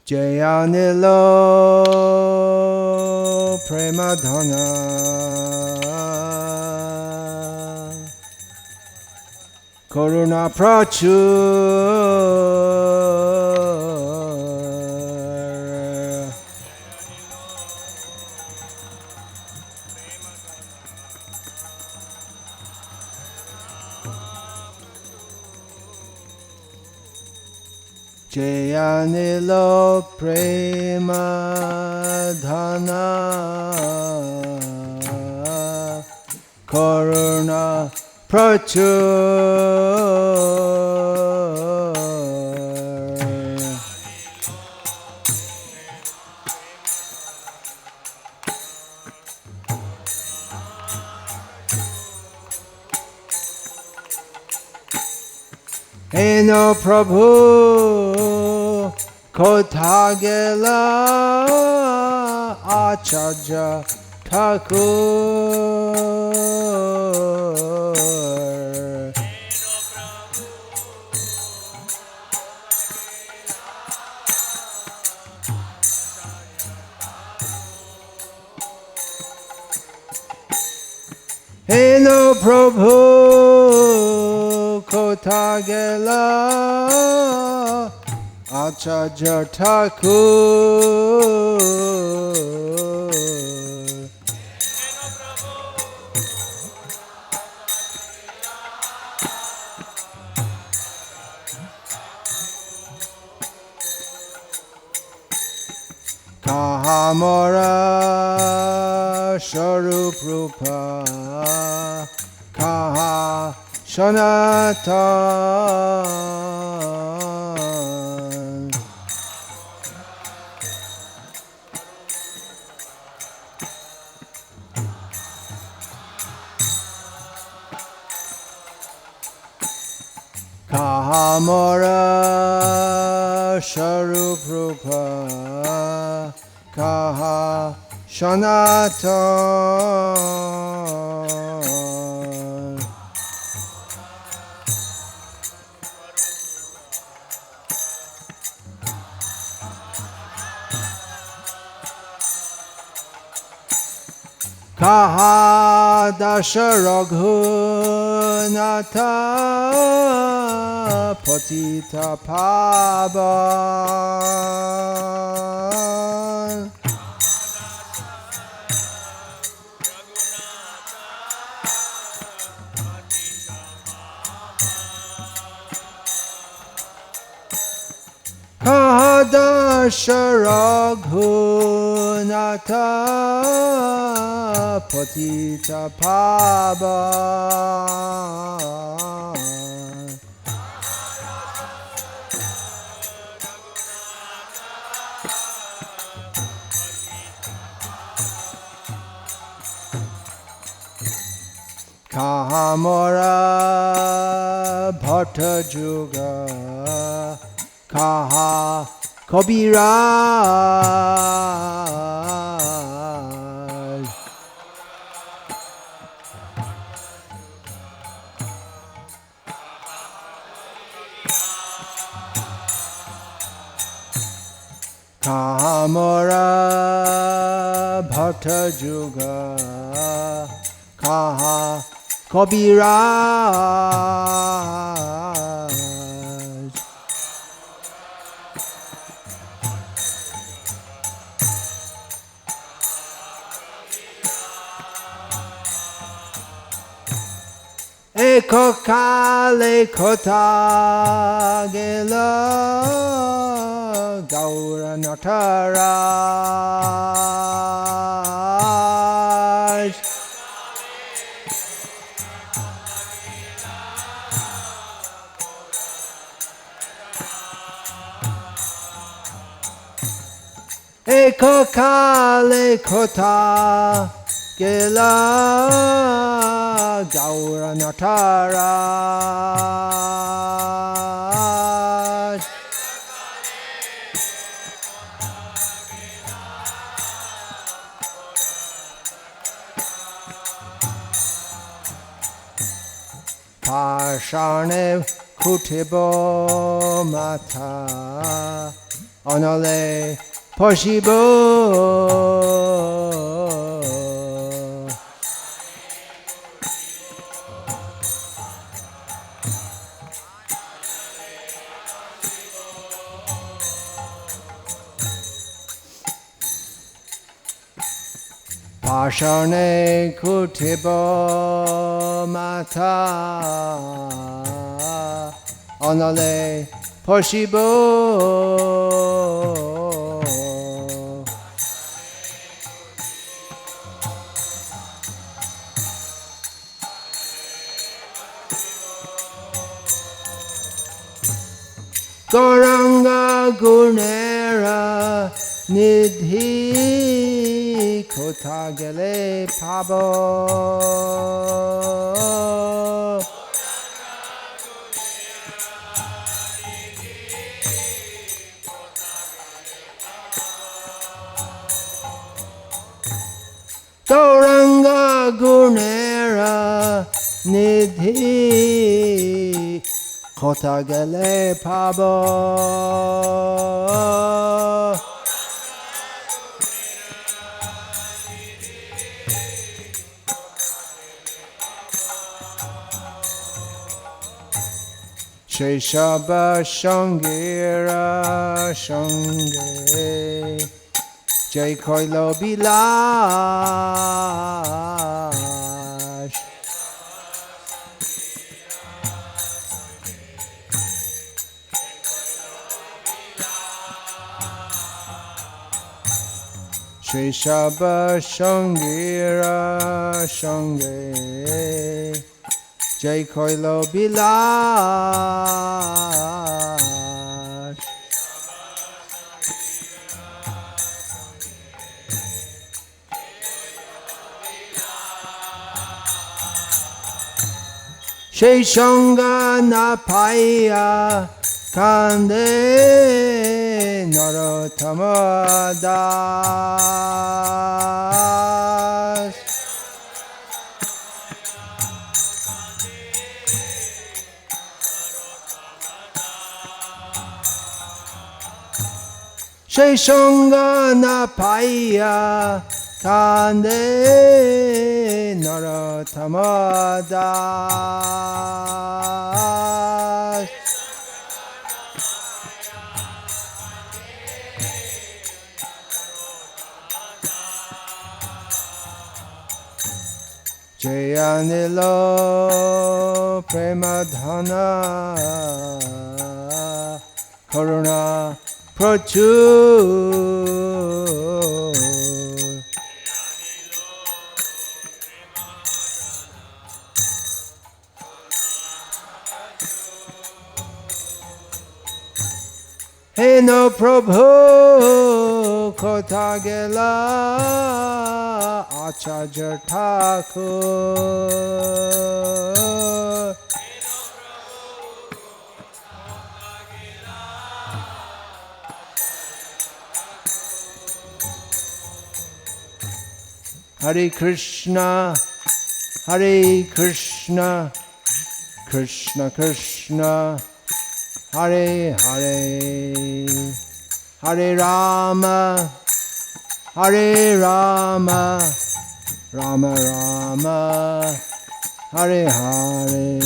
Jayanilo Premadhana Karuna Prachur Jayanilo Premadhana Karuna Prachur Eno Prabhu Kothagela Acharya Thakur Eno Prabhu Kothagela Acharya Thakur Kahamara Swarup Rupa Kaha Sanatan Kahamara Swarup Rupa Kaha Sanatan Kaha Dasha Raghunatha Patita Pavan Kaha Dasha Raghunatha Patita Pavan Kahamara Bhatta Juga Kaha Kabiraj Kahamara Bhatta Juga Kaha Kabiraj Eko Kale Kota Gela Gaura Nataraj Eko Kale Kota Gela Gaura Nataraj Pashane Kutibo Mata Anale Poshibo Pashane Kutibo Mata Anale Poshibo Goranga Gunera Nidhi Kotagale Pabo Goranga Gunera Nidhi Kotagale Pabo Sheshaba Shangira Shange Jai Koilo Bilash Sheshaba Shangira Shange Jai Koilo Bilash Sheshanga Napaya Kande Narottama Das Sheshanga Napaya Kande Narottama Das Jayanilo Premadhana Karuna Prachur Hey no Prabhu Kotagela Acharya Thakur Hare Krishna Krishna Krishna Hare Hare Hare Rama Rama Rama Hare Hare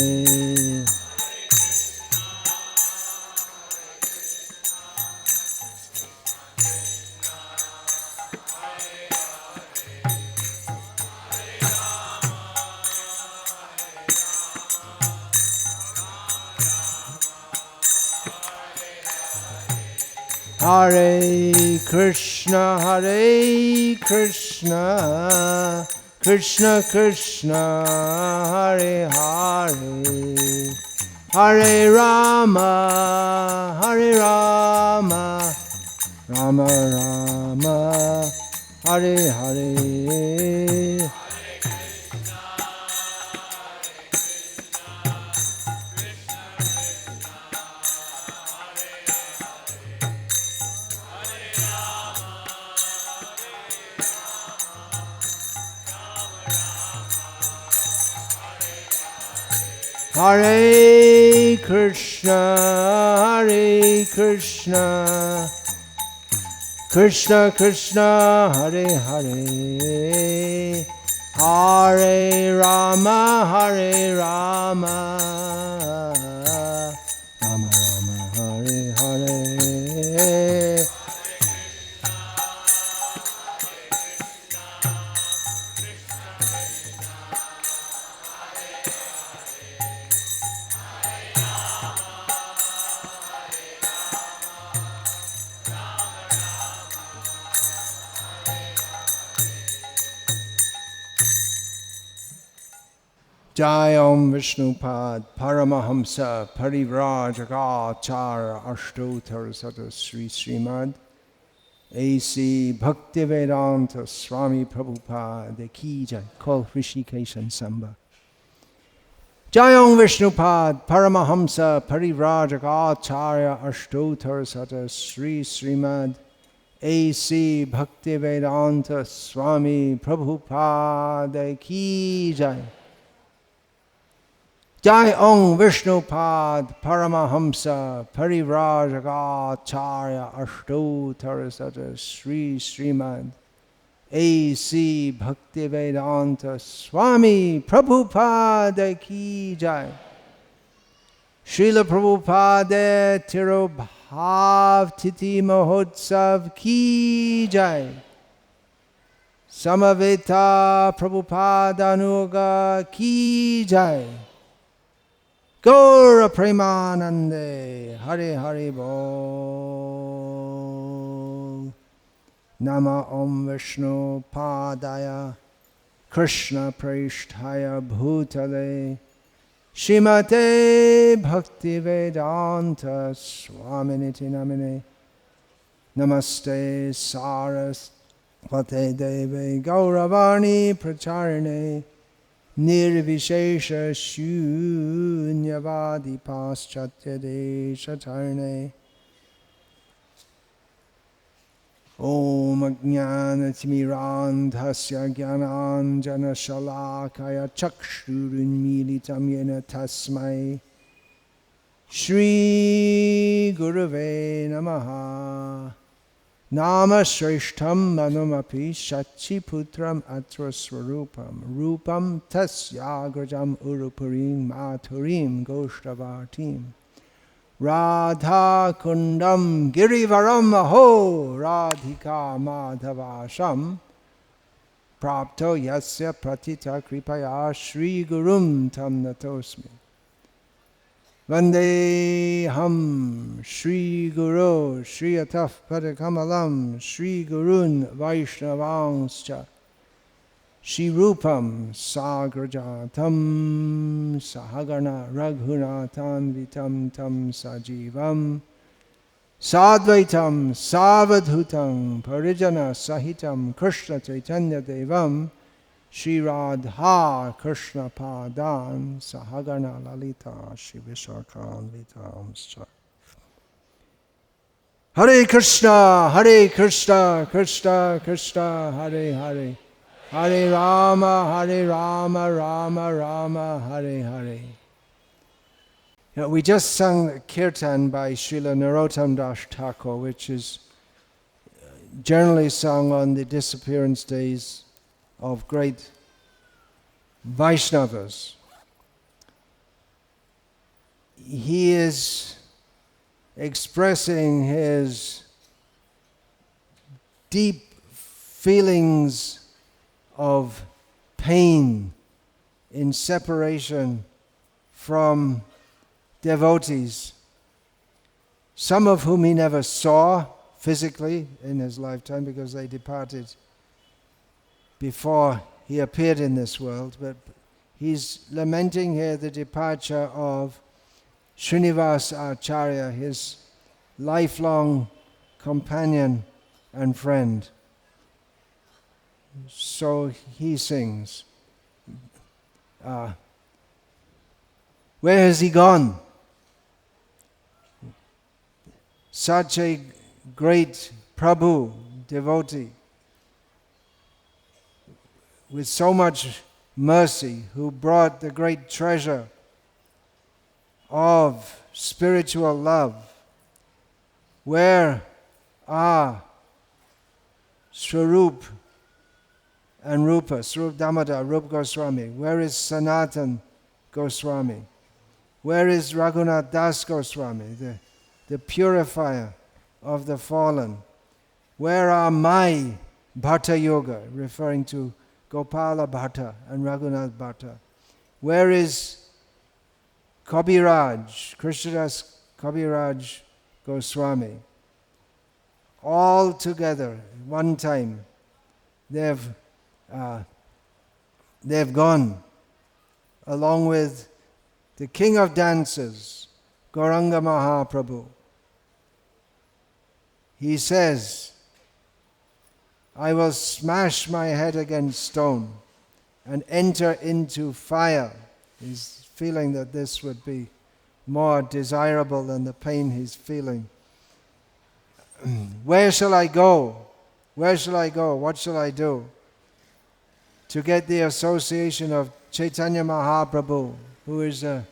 Hare Krishna Krishna Krishna Hare Hare Hare Rama Rama Rama Hare Hare Hare Krishna Krishna Krishna Hare Hare, Hare Rama Hare Rama, Rama Rama Hare Hare. Jai Om Vishnupad Paramahamsa Parivrajagacharya Ashtottara Sata Sri Srimad A.C. Bhaktivedanta Swami Prabhupada Ki Jai. Call Hrishikesh Samba. Jai Om Vishnupad Paramahamsa Parivrajagacharya Ashtottara Sata Sri Srimad A.C. Bhaktivedanta Swami Prabhupada Ki Jai. Jai Om Vishnupad Paramahamsa Parivrajagacharya Ashtottara Sata Sri Srimad A.C. Bhaktivedanta Swami Prabhupada Ki Jai. Srila Prabhupada Tirobhav Titi Mahotsav Ki Jai. Samaveta Prabhupada Anuga Ki Jai. Gaura Premanande Hare Hare Bol. Nama Om Vishnu Padaya Krishna Preshtaya Bhutale Shrimate Bhaktivedanta Swaminiti Namine. Namaste Sarasvate Deve Gauravani Pracharine Nirvishesha Shunyavadi Paschatya Deshatarne. Om Ajnanatimirandhasya Jnananjana Shalakaya Chakshurunmilitam Yena Tasmai Shri Gurave Namaha. Nama Shreshtham Manumapi Shachiputram Atra Swarupam Rupam Tasyagrajam Urupurim Maturim Goshtavartim Radha Kundam Girivaram Aho Radhika Madhavasham Prapto Yasya Pratita Kripaya Shri Gurum Tam Natosmi Vandeham Shri Guru Shri Ataf Padakamalam Shri Gurun Vaishnavanscha Shri Rupam Sagrajatam Sahagana Raghunatan Vitam Tam Sajivam Sadvaitam Savadhutam Parijana Sahitam Krishna Chaitanya Devam Shri Radha Krishna Padan Sahagana Lalita Shri Vishakhan Vitamscha. Hare Krishna Krishna Krishna Hare Hare Hare Rama Rama Rama Hare Hare. We just sung the Kirtan by Srila Narottam Das Thakur, which is generally sung on the disappearance days of great Vaishnavas. He is expressing his deep feelings of pain in separation from devotees, some of whom he never saw physically in his lifetime because they departed before he appeared in this world, but he's lamenting here the departure of Srinivas Acharya, his lifelong companion and friend. So he sings, where has he gone? Such a great Prabhu, devotee, with so much mercy, who brought the great treasure of spiritual love. Where are Swarup and Rupa, Swarup Damodar, Rupa Goswami? Where is Sanatan Goswami? Where is Raghunath Das Goswami, the purifier of the fallen? Where are my Bhatta Yoga, referring to Gopala Bhatta and Raghunath Bhatta? Where is Kabiraj, Krishnadas Kabiraj Goswami? All together, one time, they've gone, along with the king of dancers, Gauranga Mahaprabhu. He says, I will smash my head against stone and enter into fire. He's feeling that this would be more desirable than the pain he's feeling. Where shall I go? Where shall I go? What shall I do? To get the association of Chaitanya Mahaprabhu, who is an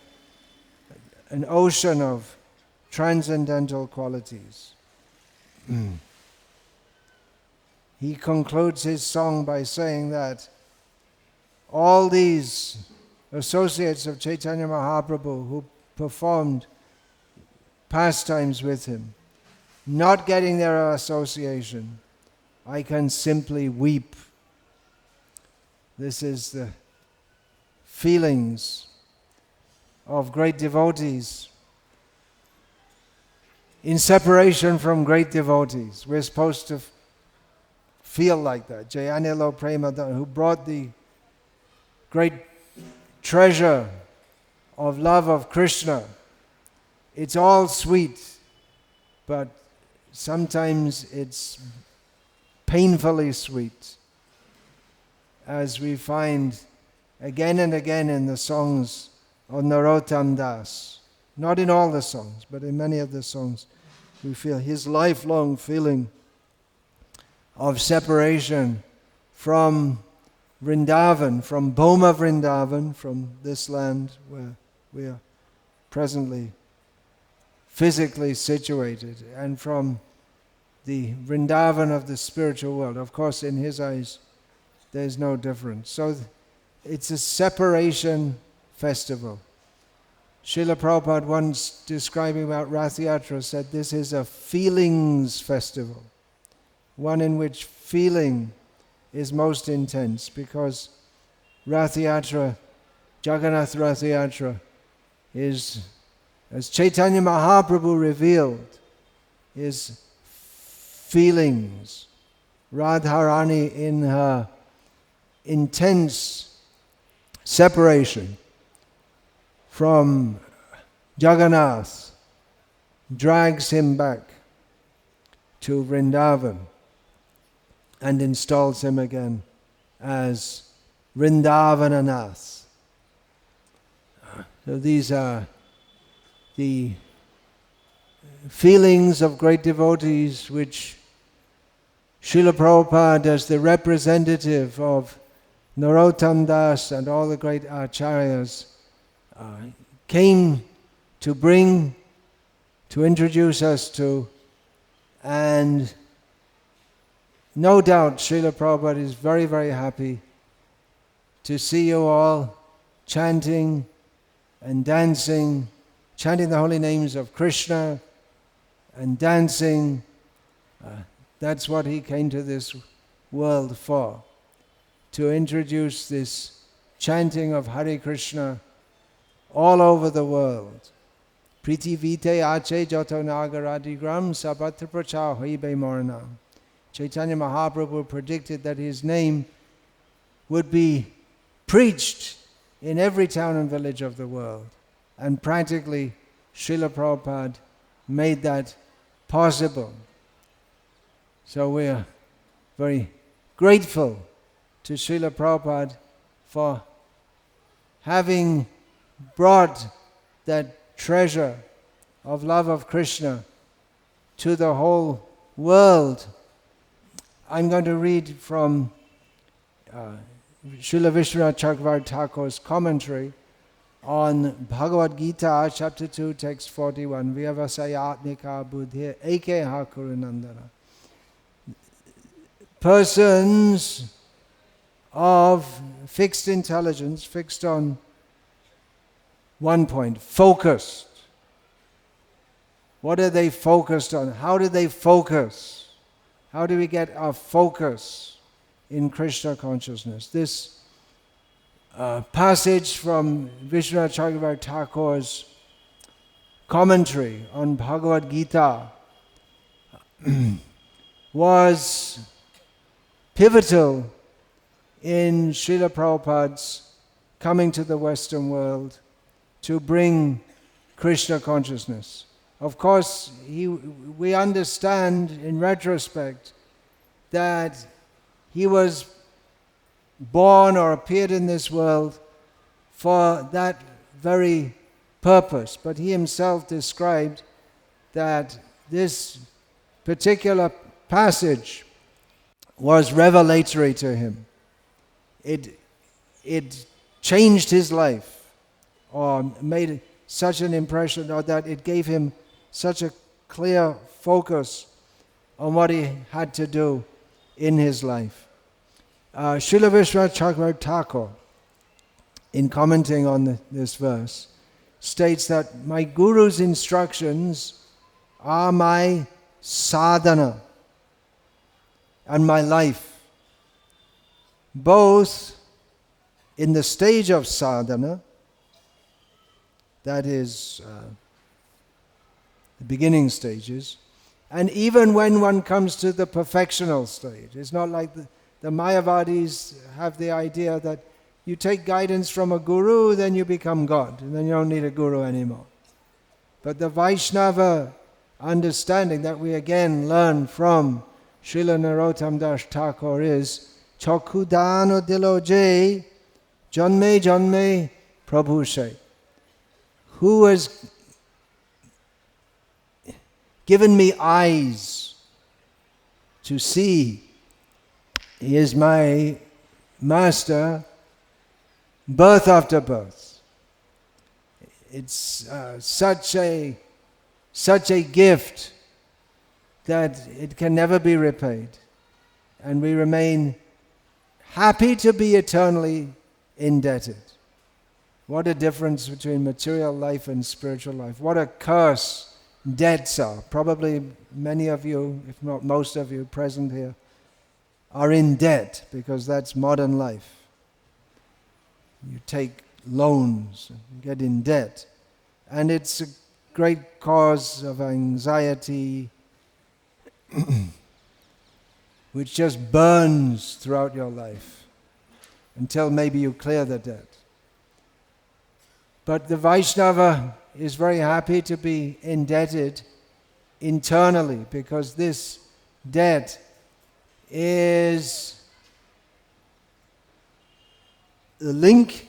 ocean of transcendental qualities. He concludes his song by saying that all these associates of Chaitanya Mahaprabhu who performed pastimes with him, not getting their association, I can simply weep. This is the feelings of great devotees in separation from great devotees. We're supposed to feel like that. Jayanilo Premadana, who brought the great treasure of love of Krishna. It's all sweet, but sometimes it's painfully sweet, as we find again and again in the songs of Narottam Das. Not in all the songs, but in many of the songs, we feel his lifelong feeling of separation from Vrindavan, from Bhoma Vrindavan, from this land where we are presently physically situated, and from the Vrindavan of the spiritual world. Of course, in his eyes, there's no difference. So it's a separation festival. Srila Prabhupada, once describing about Rath Yatra, said this is a feelings festival, one in which feeling is most intense, because Rath Yatra, Jagannath Rath Yatra, is, as Chaitanya Mahaprabhu revealed, is feelings. Radharani in her intense separation from Jagannath drags him back to Vrindavan and installs him again as Vrindavananath. So these are the feelings of great devotees which Srila Prabhupada, as the representative of Narottam Das and all the great acharyas, came to bring, to introduce us to, and no doubt Srila Prabhupada is very, very happy to see you all chanting and dancing, chanting the holy names of Krishna and dancing. That's what he came to this world for, to introduce this chanting of Hare Krishna all over the world. Priti vite ache joto nagaradigram sabatra pracha hoibe morna. Chaitanya Mahaprabhu predicted that his name would be preached in every town and village of the world. And practically, Srila Prabhupada made that possible. So we are very grateful to Srila Prabhupada for having brought that treasure of love of Krishna to the whole world. I'm going to read from Srila Vishwanath Chakravarti Thakur's commentary on Bhagavad Gita, chapter 2, text 41. Vyavasayatmika buddhi ekeha kurunandana. persons of fixed intelligence, fixed on one point, focused. What are they focused on? How do they focus? How do we get our focus in Krishna consciousness? This passage from Vishwanath Chakravarti Thakur's commentary on Bhagavad Gita was pivotal in Srila Prabhupada's coming to the Western world to bring Krishna consciousness. Of course, we understand in retrospect that he was born or appeared in this world for that very purpose. But he himself described that this particular passage was revelatory to him. It changed his life, or made such an impression, or that it gave him such a clear focus on what he had to do in his life. Srila Vishwanath Chakravarti Thakur, in commenting on this verse, states that my Guru's instructions are my sadhana and my life, both in the stage of sadhana, that is the beginning stages, and even when one comes to the perfectional stage. It's not like the Mayavadis have the idea that you take guidance from a guru, then you become God, and then you don't need a guru anymore. But the Vaishnava understanding that we again learn from Srila Narottam Das Thakur is Chokudano Diloje Janme Janme Prabhushe. Who has given me eyes to see? He is my master, birth after birth. It's such a gift that it can never be repaid. And we remain happy to be eternally indebted. What a difference between material life and spiritual life. What a curse debts are. Probably many of you, if not most of you present here, are in debt, because that's modern life. You take loans and get in debt. And it's a great cause of anxiety which just burns throughout your life until maybe you clear the debt. But the Vaishnava is very happy to be indebted internally, because this debt is the link.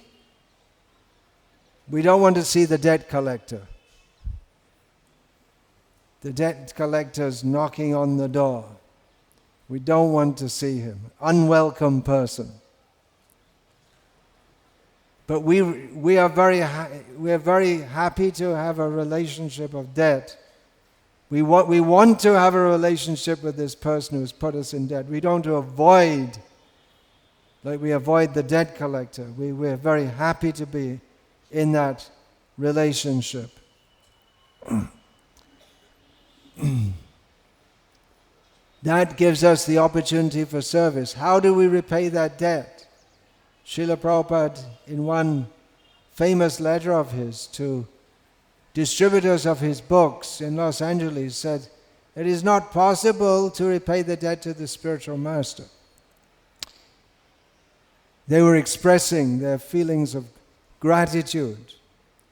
We don't want to see the debt collector. The debt collector's knocking on the door. We don't want to see him. Unwelcome person. But we are very happy to have a relationship of debt. We want to have a relationship with this person who's put us in debt. We don't avoid, like we avoid the debt collector. We're very happy to be in that relationship. That gives us the opportunity for service. How do we repay that debt? Srila Prabhupada, in one famous letter of his to distributors of his books in Los Angeles, said, it is not possible to repay the debt to the spiritual master. They were expressing their feelings of gratitude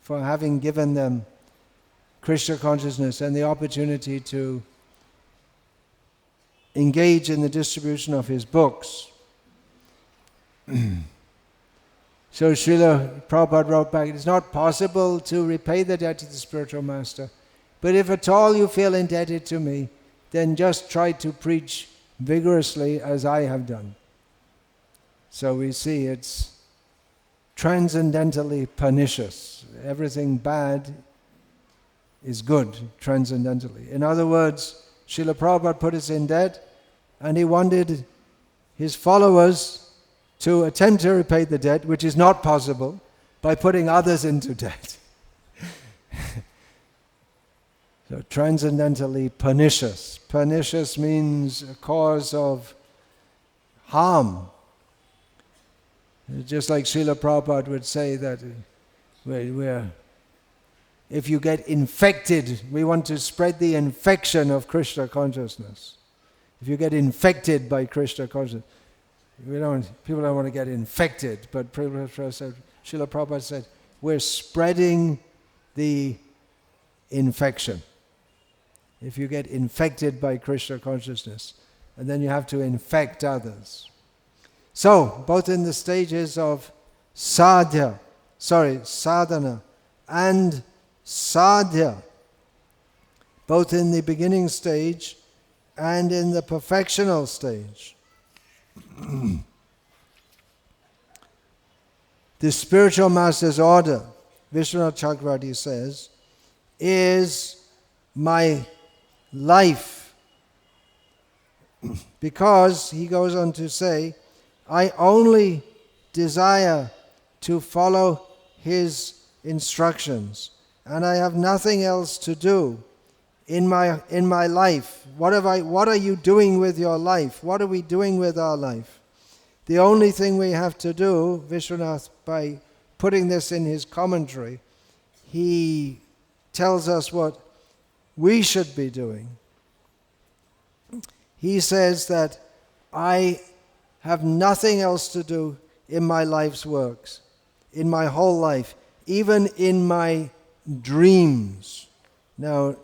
for having given them Krishna consciousness and the opportunity to engage in the distribution of his books. So Srila Prabhupada wrote back, it is not possible to repay the debt to the spiritual master, but if at all you feel indebted to me, then just try to preach vigorously as I have done. So we see it's transcendentally pernicious. Everything bad is good transcendentally. In other words, Srila Prabhupada put us in debt, and he wanted his followers to attempt to repay the debt, which is not possible, by putting others into debt. So transcendentally pernicious. Pernicious means a cause of harm. Just like Srila Prabhupada would say that if you get infected, we want to spread the infection of Krishna consciousness. If you get infected by Krishna consciousness, people don't want to get infected, but Srila Prabhupada said, we're spreading the infection. If you get infected by Krishna consciousness, and then you have to infect others. So, both in the stages of sadhana and sadhya, both in the beginning stage and in the perfectional stage, the spiritual master's order, Vishwanath Chakravarti says, is my life. Because, he goes on to say, I only desire to follow his instructions, and I have nothing else to do in my life. What are you doing with your life? What are we doing with our life? The only thing we have to do, Vishwanath, by putting this in his commentary, he tells us what we should be doing. He says that I have nothing else to do in my life's works, in my whole life, even in my dreams. Now,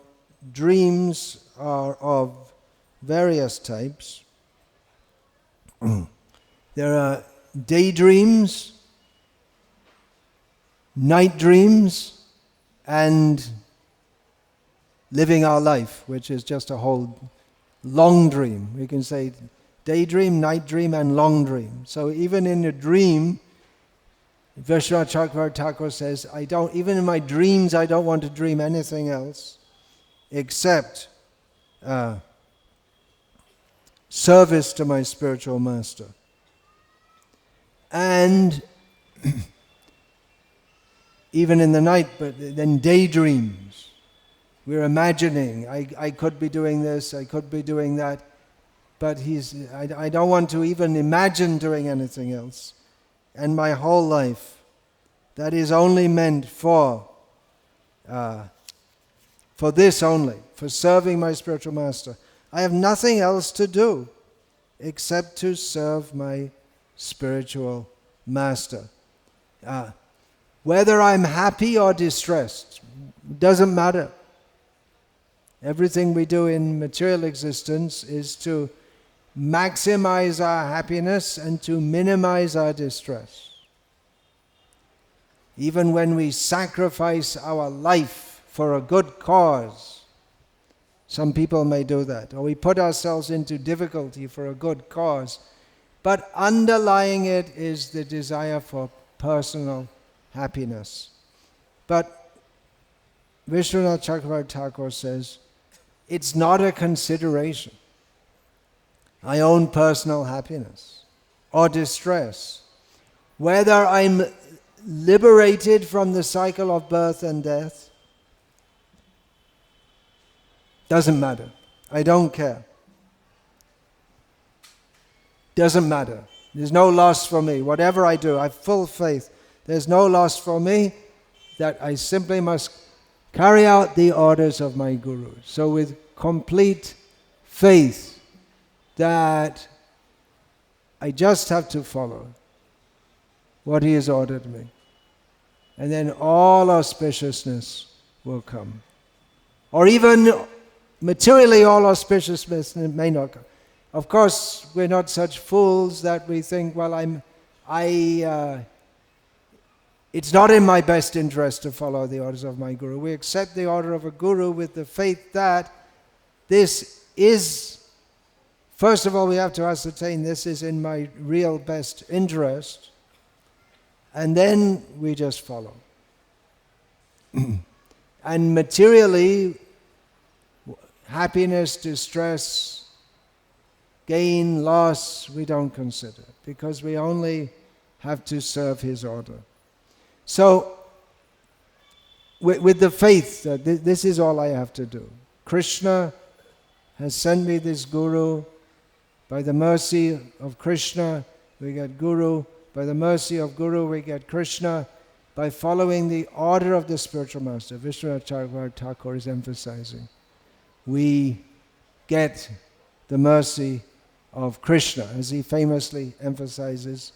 dreams are of various types. There are daydreams, night dreams, and living our life, which is just a whole long dream. We can say daydream, night dream, and long dream. So even in a dream, Vishwanath Chakravarti Thakur says, even in my dreams, I don't want to dream anything else except service to my spiritual master. And even in the night, but then daydreams. We're imagining, I could be doing this, I could be doing that, but I don't want to even imagine doing anything else. And my whole life, that is only meant for this only, for serving my spiritual master. I have nothing else to do except to serve my spiritual master. Whether I'm happy or distressed, doesn't matter. Everything we do in material existence is to maximize our happiness and to minimize our distress. Even when we sacrifice our life for a good cause, some people may do that, or we put ourselves into difficulty for a good cause, but underlying it is the desire for personal happiness. But Vishwanath Chakravarti Thakur says, it's not a consideration. My own personal happiness or distress. Whether I'm liberated from the cycle of birth and death, doesn't matter. I don't care. Doesn't matter. There's no loss for me. Whatever I do, I have full faith. There's no loss for me, that I simply must carry out the orders of my Guru. So with complete faith that I just have to follow what he has ordered me. And then all auspiciousness will come. Or even materially all auspiciousness may not come. Of course, we're not such fools that we think, well, it's not in my best interest to follow the orders of my Guru. We accept the order of a Guru with the faith that this is, first of all, we have to ascertain this is in my real best interest, and then we just follow. And materially, happiness, distress, gain, loss, we don't consider, because we only have to serve his order. So, with the faith that this is all I have to do. Krishna has sent me this guru. By the mercy of Krishna, we get guru. By the mercy of guru, we get Krishna. By following the order of the spiritual master, Vishwanath Thakur is emphasizing, we get the mercy of Krishna, as he famously emphasizes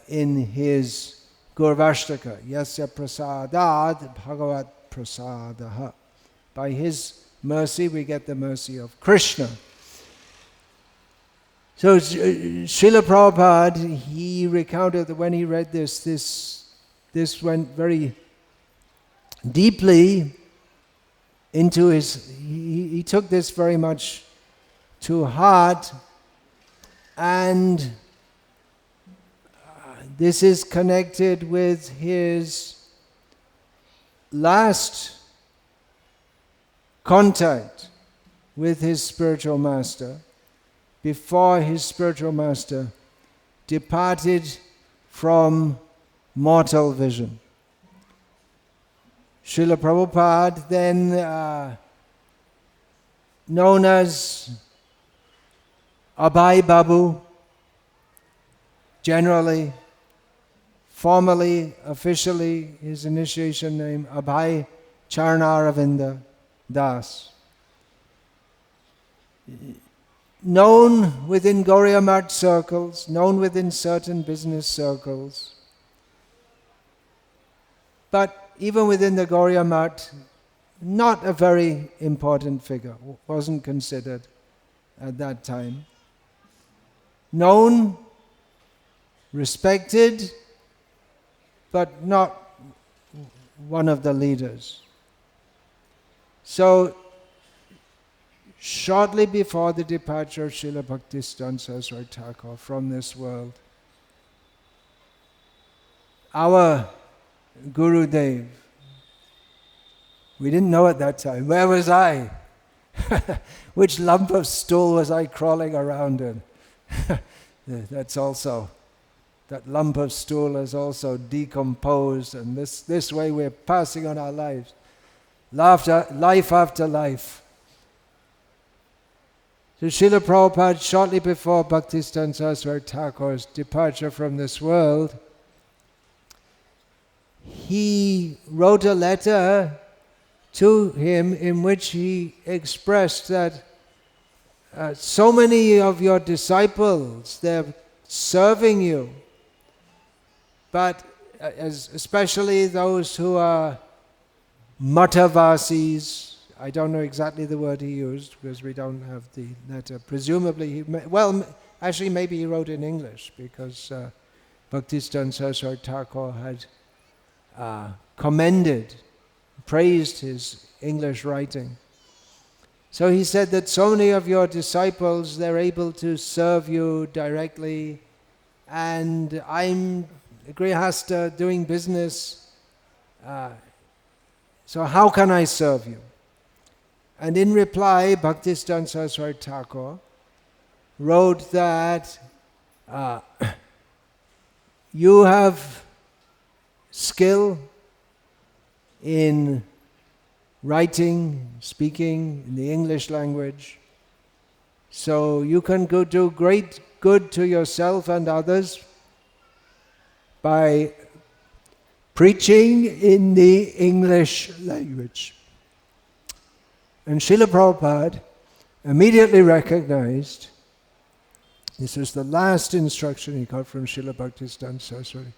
in his Gurvashtaka, Yasya prasadad bhagavat prasadaha. By his mercy, we get the mercy of Krishna. So Srila Prabhupada, he recounted that when he read this went very deeply into his, he took this very much to heart, and this is connected with his last contact with his spiritual master before his spiritual master departed from mortal vision. Srila Prabhupada, then known as Abhay Babu, generally, formally, officially, his initiation name, Abhay Charnaravinda Das. Known within Gauriya Math circles, known within certain business circles, but even within the Gauriya Math, not a very important figure, wasn't considered at that time. Known, respected, but not one of the leaders. So, shortly before the departure of Srila Bhaktisiddhanta Saraswati Thakur from this world, our Gurudev, we didn't know at that time, where was I? Which lump of stool was I crawling around in? That's also, that lump of stool is also decomposed, and this way we're passing on our lives. Life after life. So Srila Prabhupada, shortly before Bhaktisiddhanta Saraswati Thakur's departure from this world, he wrote a letter to him in which he expressed that so many of your disciples, they're serving you, but especially those who are Matavasis, I don't know exactly the word he used because we don't have the letter. Presumably, actually maybe he wrote in English because Bhaktisiddhanta Saraswati Thakur had commended, praised his English writing. So he said that so many of your disciples, they're able to serve you directly, and I'm a Grihasta doing business, so how can I serve you? And in reply, Bhaktisiddhanta Saraswati Thakur wrote that you have skill in writing, speaking in the English language, so you can go do great good to yourself and others by preaching in the English language. And Srila Prabhupada immediately recognized, this was the last instruction he got from Srila Bhaktisiddhanta Saraswati,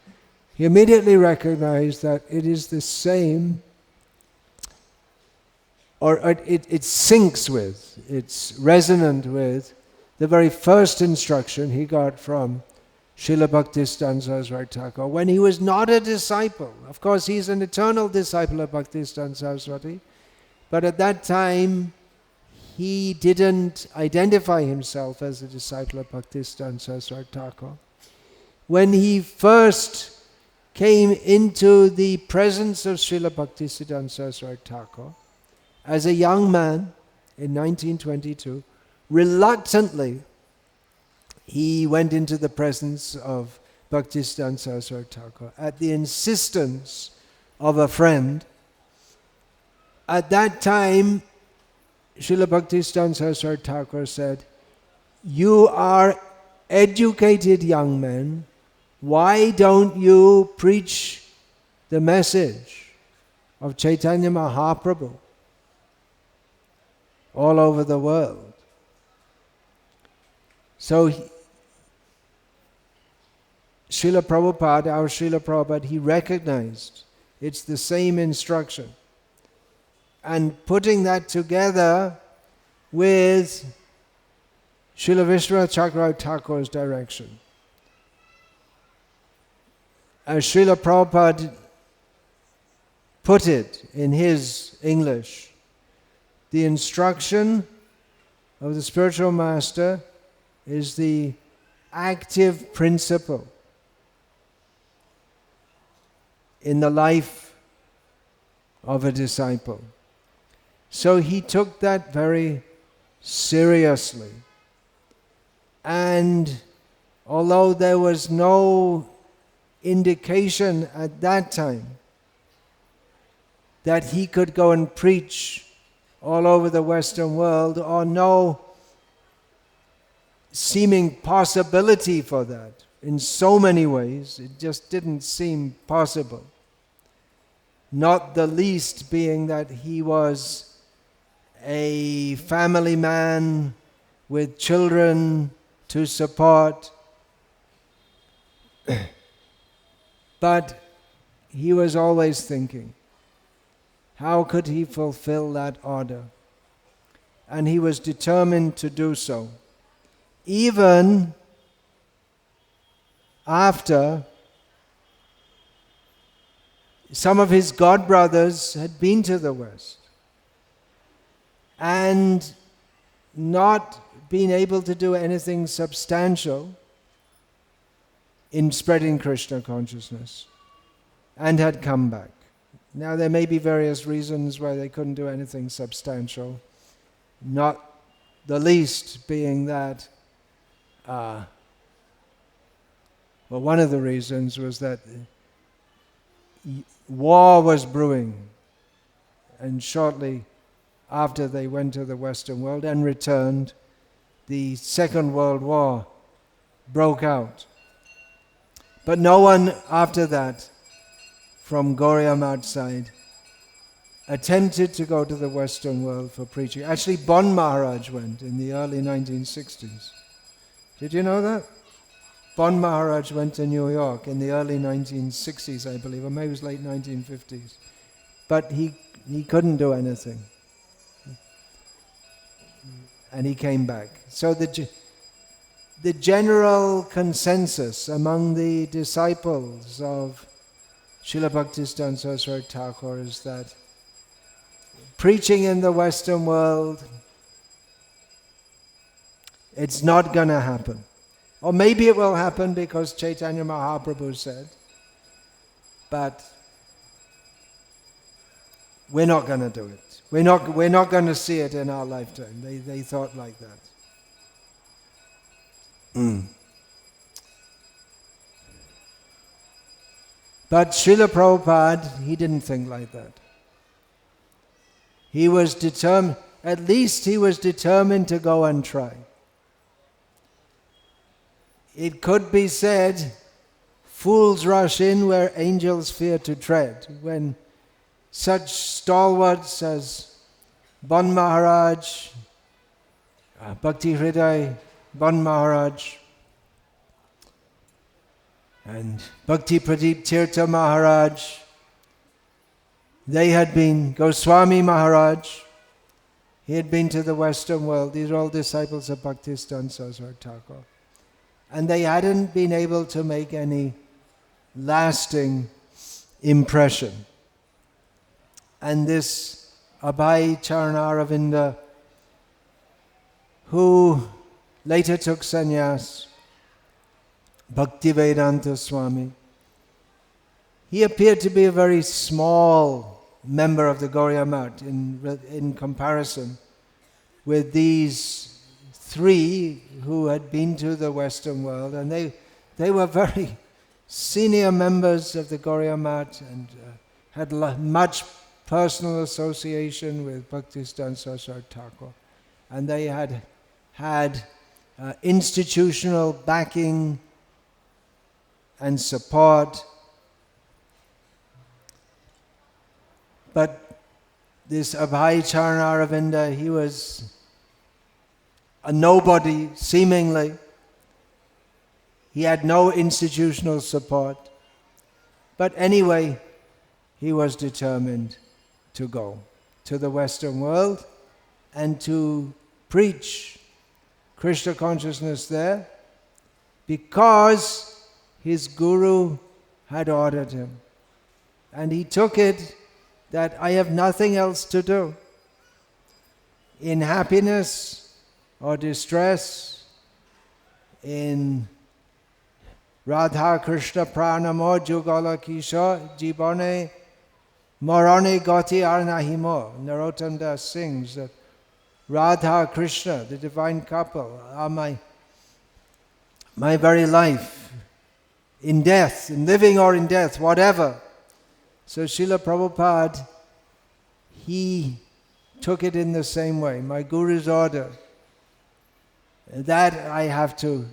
he immediately recognized that it is the same, or it syncs with, it's resonant with the very first instruction he got from Srila Bhaktisiddhanta Saraswati Thakur when he was not a disciple. Of course, he's an eternal disciple of Bhaktisiddhanta Saraswati, but at that time he didn't identify himself as a disciple of Bhaktisiddhanta Saraswati Thakur. When he first came into the presence of Srila Bhaktisiddhanta Saraswati Thakur as a young man in 1922, reluctantly, he went into the presence of Bhaktisiddhanta Saraswati Thakur at the insistence of a friend. At that time, Srila Bhaktisiddhanta Saraswati Thakur said, "You are educated young men, why don't you preach the message of Chaitanya Mahaprabhu all over the world?" So Srila Prabhupada, our Srila Prabhupada, he recognized it's the same instruction. And putting that together with Srila Vishwanath Chakravarti Thakur's direction. As Srila Prabhupada put it in his English, the instruction of the spiritual master is the active principle in the life of a disciple. So he took that very seriously. And although there was no indication at that time that he could go and preach all over the Western world, or no seeming possibility for that, in so many ways, it just didn't seem possible. Not the least being that he was a family man with children to support. But he was always thinking, how could he fulfill that order? And he was determined to do so. Even after some of his godbrothers had been to the West and not been able to do anything substantial in spreading Krishna consciousness, and had come back. Now there may be various reasons why they couldn't do anything substantial, not the least being that one of the reasons was that war was brewing, and shortly after they went to the Western world and returned, the Second World War broke out. But no one after that from Gaudiya Math side attempted to go to the Western world for preaching. Actually, Bon Maharaj went in the early 1960s. Did you know that? Bon Maharaj went to New York in the early 1960s, I believe, or maybe it was late 1950s. But he couldn't do anything. And he came back. So the general consensus among the disciples of Srila Bhaktisiddhanta Saraswati Thakur is that preaching in the Western world, it's not going to happen. Or maybe it will happen because Chaitanya Mahaprabhu said, but we're not going to do it. We're not going to see it in our lifetime. They thought like that. But Srila Prabhupada, he didn't think like that. He was determined, at least he was determined to go and try. It could be said, fools rush in where angels fear to tread. When such stalwarts as Bon Maharaj, Bhakti Hriday, Bon Maharaj, and Bhakti Pradeep Tirtha Maharaj, they had been, Goswami Maharaj, he had been to the Western world. These are all disciples of Bhaktisiddhanta Saraswati Thakur. And they hadn't been able to make any lasting impression. And this Abhay Charanaravinda, who later took sannyas, Bhaktivedanta Swami, he appeared to be a very small member of the Gaudiya Math in comparison with these three who had been to the Western world, and they were very senior members of the Gauriya Math and had much personal association with Bhaktisiddhanta Saraswati Thakur. And they had institutional backing and support. But this Abhay Charanaravinda, he was a nobody, seemingly. He had no institutional support. But anyway, he was determined to go to the Western world and to preach Krishna consciousness there, because his guru had ordered him. And he took it that I have nothing else to do. In happiness or distress, in Radha Krishna Pranamo Jugala Kisha Jibane Marane Gati Arnahimo. Narottam Das sings that Radha Krishna, the divine couple, are my very life, in death, in living or in death, whatever. So Srila Prabhupada, he took it in the same way. My Guru's order, that I have to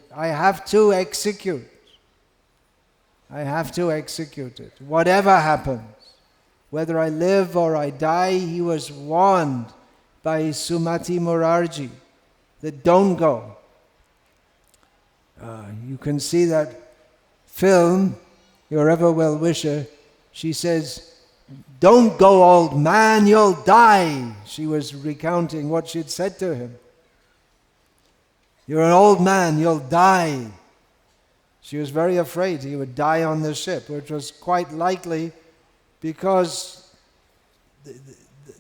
execute. I have to execute it. Whatever happens, whether I live or I die, he was warned by Sumati Morarji that don't go. You can see that film, Your Ever Well Wisher. She says, "Don't go, old man, you'll die." She was recounting what she'd said to him. "You're an old man, you'll die." She was very afraid he would die on the ship, which was quite likely because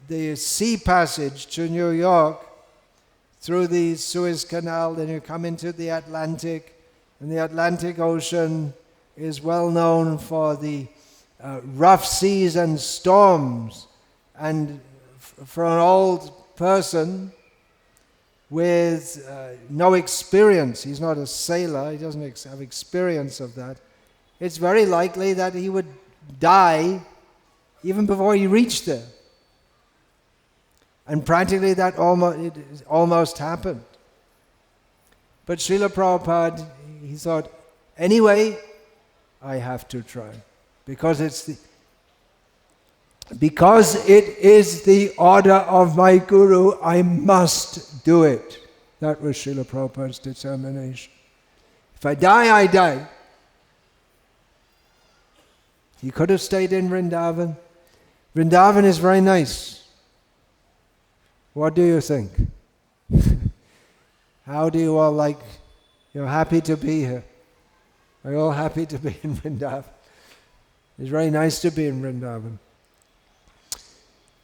the sea passage to New York through the Suez Canal, then you come into the Atlantic, and the Atlantic Ocean is well known for the rough seas and storms. And for an old person with no experience, he's not a sailor, he doesn't have experience of that, it's very likely that he would die even before he reached there. And practically that almost happened. But Srila Prabhupada, he thought, anyway, I have to try. Because it is the order of my Guru, I must do it. That was Srila Prabhupada's determination. If I die, I die. He could have stayed in Vrindavan. Vrindavan is very nice. What do you think? How do you all like? You're happy to be here. Are you all happy to be in Vrindavan? It's very nice to be in Vrindavan.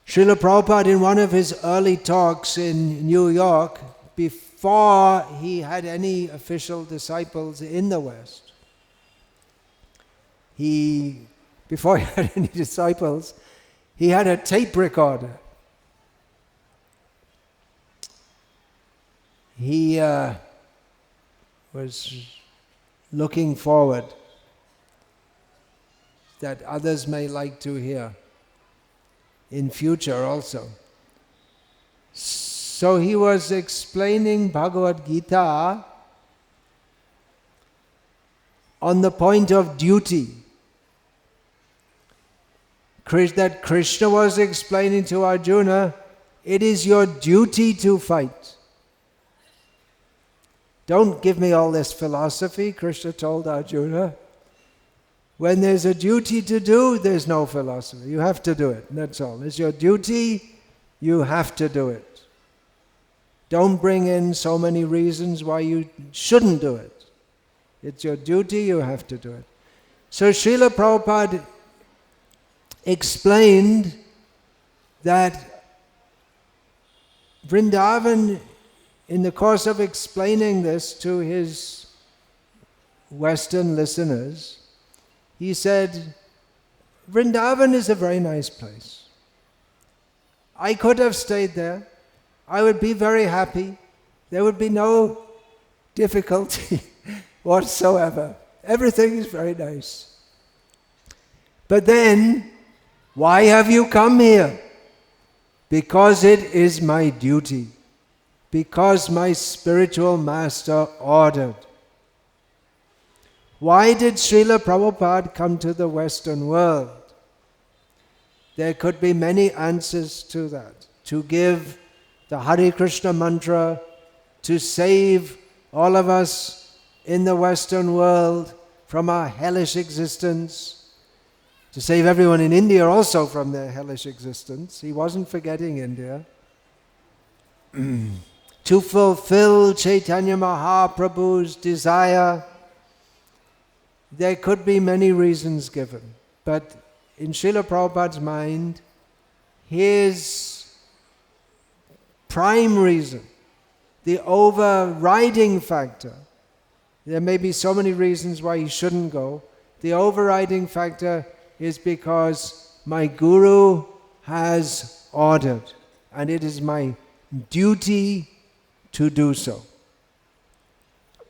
Srila Prabhupada, in one of his early talks in New York, before he had any official disciples in the West, before he had any disciples, he had a tape recorder. He was looking forward that others may like to hear in future also. So he was explaining Bhagavad Gita on the point of duty. That Krishna was explaining to Arjuna, it is your duty to fight. Don't give me all this philosophy, Krishna told Arjuna. When there's a duty to do, there's no philosophy. You have to do it, that's all. It's your duty, you have to do it. Don't bring in so many reasons why you shouldn't do it. It's your duty, you have to do it. So Srila Prabhupada explained that Vrindavan, in the course of explaining this to his Western listeners, he said, Vrindavan is a very nice place. I could have stayed there. I would be very happy. there would be no difficulty whatsoever. Everything is very nice. But then, why have you come here? Because it is my duty. Because my spiritual master ordered. Why did Srila Prabhupada come to the Western world? There could be many answers to that. To give the Hare Krishna mantra, to save all of us in the Western world from our hellish existence, to save everyone in India also from their hellish existence. He wasn't forgetting India. To fulfill Chaitanya Mahaprabhu's desire. There could be many reasons given, but in Srila Prabhupada's mind, his prime reason, the overriding factor, there may be so many reasons why he shouldn't go, the overriding factor is because my Guru has ordered, and it is my duty to do so.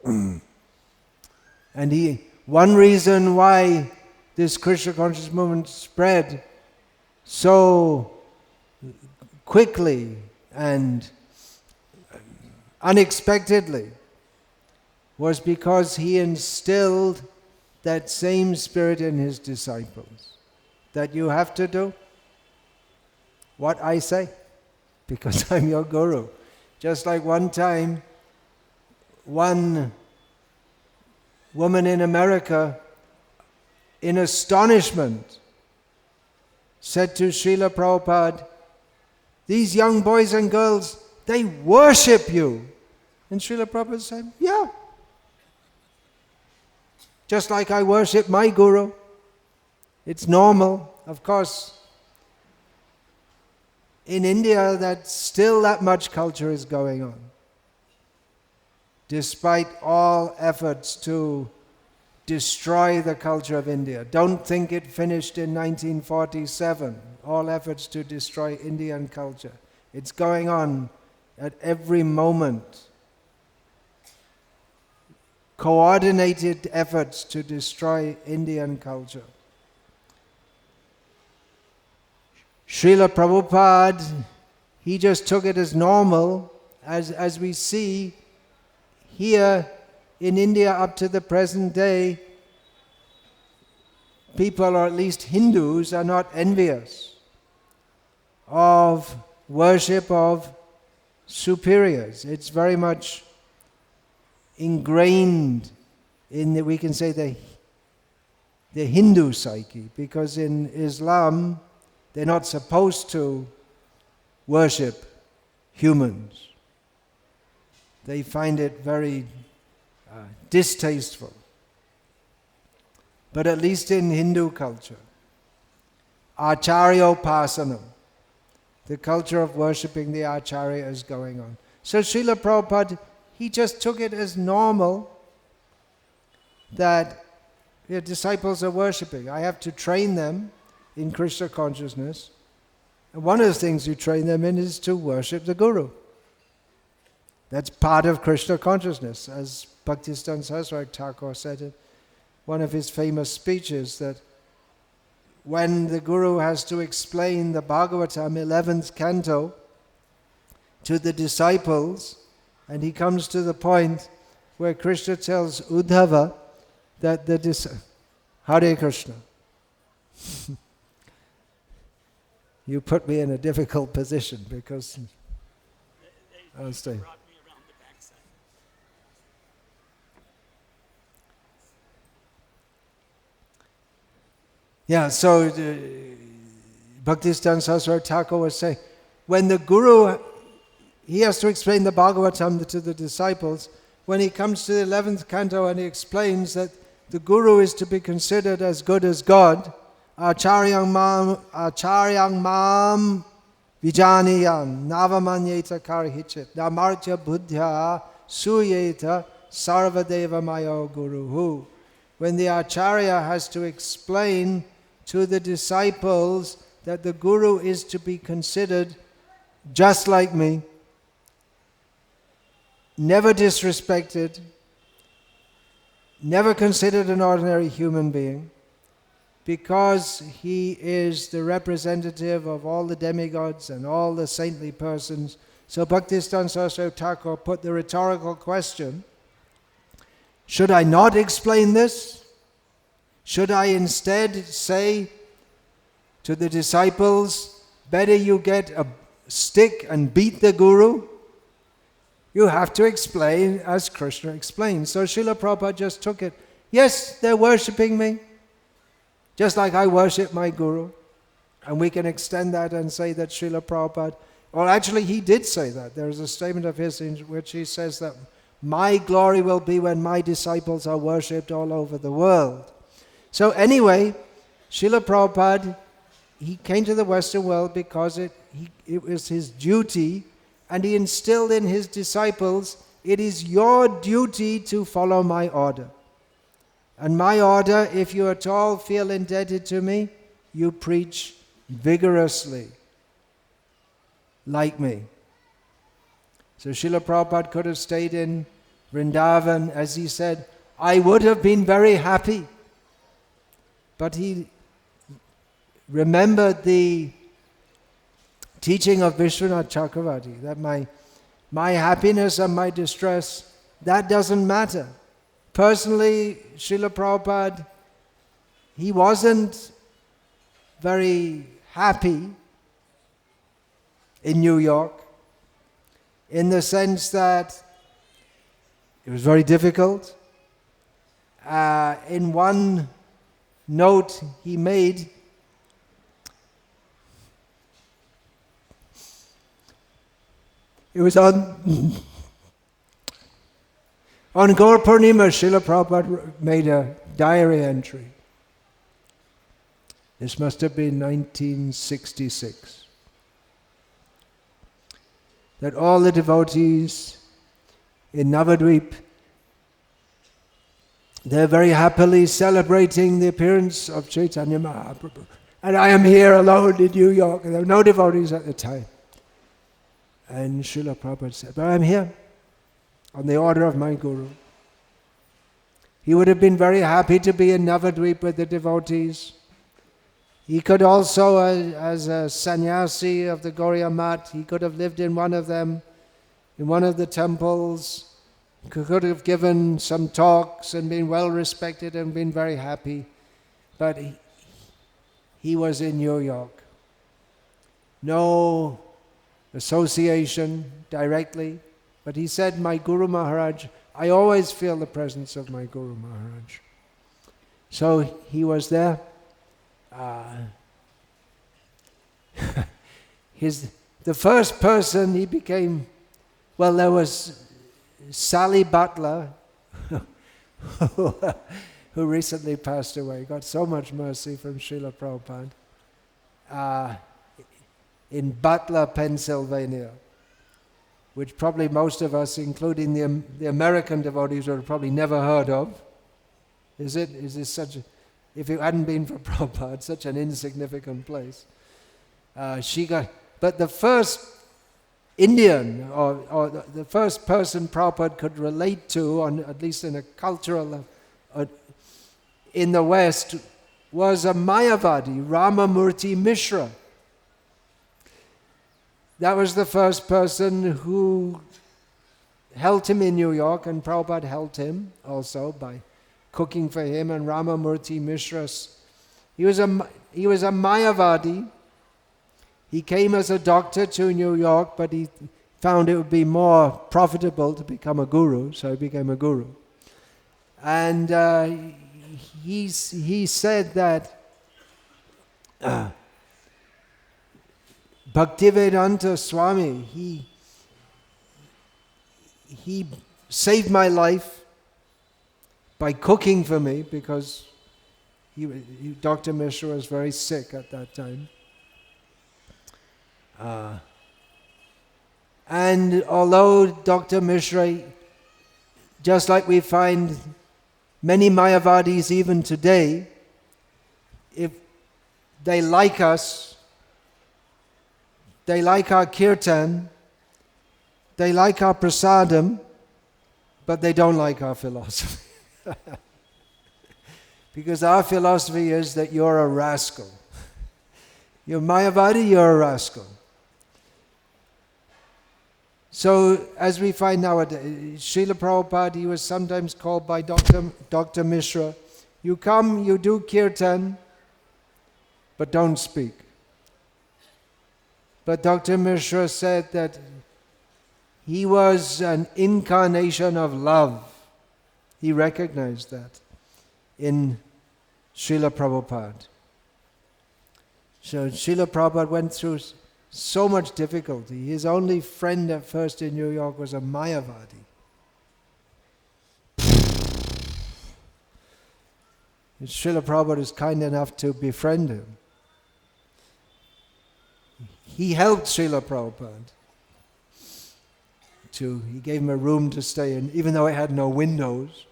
And one reason why this Krishna conscious movement spread so quickly and unexpectedly was because he instilled that same spirit in his disciples, that you have to do what I say, because I'm your Guru. Just like one time, one woman in America, in astonishment, said to Srila Prabhupada, these young boys and girls, they worship you. And Srila Prabhupada said, yeah. Just like I worship my Guru. It's normal. Of course, in India, still that much culture is going on. Despite all efforts to destroy the culture of India. Don't think it finished in 1947. All efforts to destroy Indian culture. It's going on at every moment. Coordinated efforts to destroy Indian culture. Srila Prabhupada, he just took it as normal, as we see here in India up to the present day, people, or at least Hindus, are not envious of worship of superiors. It's very much ingrained in, we can say, the Hindu psyche, because in Islam, they're not supposed to worship humans. They find it very distasteful. But at least in Hindu culture, Acharya-upasana, the culture of worshipping the Acharya is going on. So Srila Prabhupada, he just took it as normal that the disciples are worshipping. I have to train them in Krishna consciousness. And one of the things you train them in is to worship the Guru. That's part of Krishna consciousness, as Bhaktisiddhanta Saraswati Thakur said in one of his famous speeches, that when the Guru has to explain the Bhagavatam 11th canto to the disciples, and he comes to the point where Krishna tells Uddhava that Hare Krishna. You put me in a difficult position because I'll stay. Yeah, so Bhaktisiddhanta Saraswati Thakur was saying, when the Guru, he has to explain the Bhagavatam to the disciples, when he comes to the 11th canto and he explains that the Guru is to be considered as good as God, Acharyang mam vijaniyam navamanyeta karhichit namartya buddhya suyeta sarvadeva mayo guruhu. When the Acharya has to explain to the disciples that the Guru is to be considered just like me, never disrespected, never considered an ordinary human being, because he is the representative of all the demigods and all the saintly persons. So Bhaktisiddhanta Saraswati Thakur put the rhetorical question, should I not explain this? Should I instead say to the disciples, better you get a stick and beat the guru? You have to explain as Krishna explained. So Srila Prabhupada just took it. Yes, they're worshipping me, just like I worship my guru. And we can extend that and say that Srila Prabhupada, well actually he did say that. There is a statement of his in which he says that my glory will be when my disciples are worshipped all over the world. So anyway, Srila Prabhupada, he came to the Western world because it was his duty, and he instilled in his disciples, it is your duty to follow my order. And my order, if you at all feel indebted to me, you preach vigorously, like me. So Srila Prabhupada could have stayed in Vrindavan, as he said, I would have been very happy. But he remembered the teaching of Vishwanath Chakravarti, that my happiness and my distress, that doesn't matter. Personally, Srila Prabhupada, he wasn't very happy in New York, in the sense that it was very difficult. In one note he made, it was on Gaur Purnima, Srila Prabhupada made a diary entry. This must have been 1966. That all the devotees in Navadvip, they're very happily celebrating the appearance of Chaitanya Mahaprabhu. And I am here alone in New York. There were no devotees at the time. And Srila Prabhupada said, but I'm here on the order of my Guru. He would have been very happy to be in Navadvip with the devotees. He could also, as a sannyasi of the Gauriya Math, he could have lived in one of them, in one of the temples. He could have given some talks and been well respected and been very happy. But he was in New York. No association directly. But he said, my Guru Maharaj, I always feel the presence of my Guru Maharaj. So he was there. The first person he became, well, there was Sally Butler, who recently passed away, got so much mercy from Srila Prabhupada, in Butler, Pennsylvania, which probably most of us, including the American devotees, would have probably never heard of. Is this such a, if it hadn't been for Prabhupada, such an insignificant place. But the first Indian, or the first person Prabhupada could relate to, at least in a cultural level, in the West, was a Mayavadi, Ramamurti Mishra. That was the first person who held him in New York, and Prabhupada held him also by cooking for him, and Ramamurti Mishra. He was a Mayavadi. He came as a doctor to New York, but he found it would be more profitable to become a guru, so he became a guru. And he said that Bhaktivedanta Swami, he saved my life by cooking for me, because Dr. Mishra was very sick at that time. And although Dr. Mishra, just like we find many Mayavadis even today, if they like us, they like our kirtan, they like our prasadam, but they don't like our philosophy. Because our philosophy is that you're a rascal. You're Mayavadi, you're a rascal. So, as we find nowadays, Srila Prabhupada, he was sometimes called by Dr. Mishra, you come, you do kirtan, but don't speak. But Dr. Mishra said that he was an incarnation of love. He recognized that in Srila Prabhupada. So Srila Prabhupada went through so much difficulty. His only friend at first in New York was a Mayavadi. And Srila Prabhupada was kind enough to befriend him. He helped Srila Prabhupada. He gave him a room to stay in, even though it had no windows.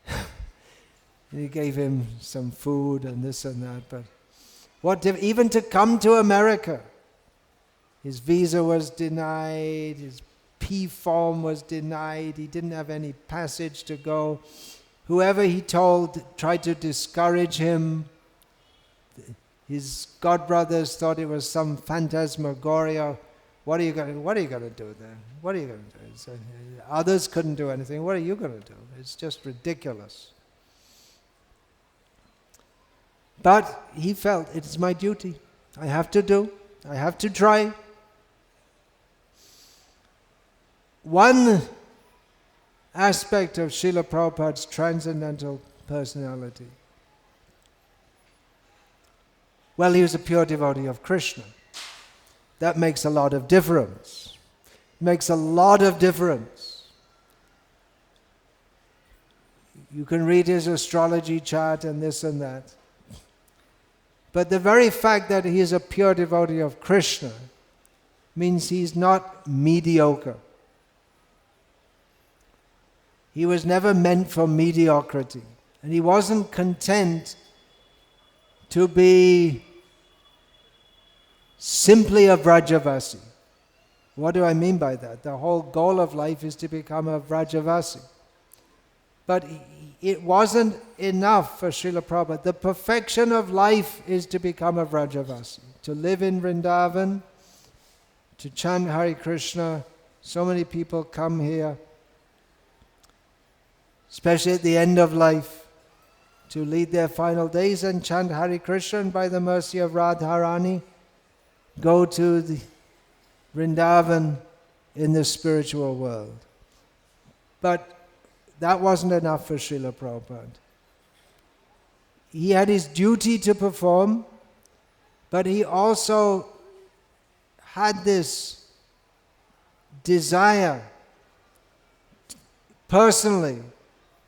And he gave him some food and this and that. But even to come to America, his visa was denied, his P form was denied, he didn't have any passage to go. Whoever he told tried to discourage him. His godbrothers thought it was some phantasmagoria. What are you going to do there? What are you going to do? So, others couldn't do anything. What are you going to do? It's just ridiculous. But he felt, it is my duty. I have to do. I have to try. One aspect of Srila Prabhupada's transcendental personality. Well, he was a pure devotee of Krishna. That makes a lot of difference. Makes a lot of difference. You can read his astrology chart and this and that. But the very fact that he is a pure devotee of Krishna means he's not mediocre. He was never meant for mediocrity. And he wasn't content to be simply a Vrajavasi. What do I mean by that? The whole goal of life is to become a Vrajavasi. But it wasn't enough for Srila Prabhupada. The perfection of life is to become a Vrajavasi, to live in Vrindavan, to chant Hare Krishna. So many people come here, especially at the end of life, to lead their final days and chant Hare Krishna, and by the mercy of Radharani, go to the Vrindavan in the spiritual world. But that wasn't enough for Srila Prabhupada. He had his duty to perform, but he also had this desire personally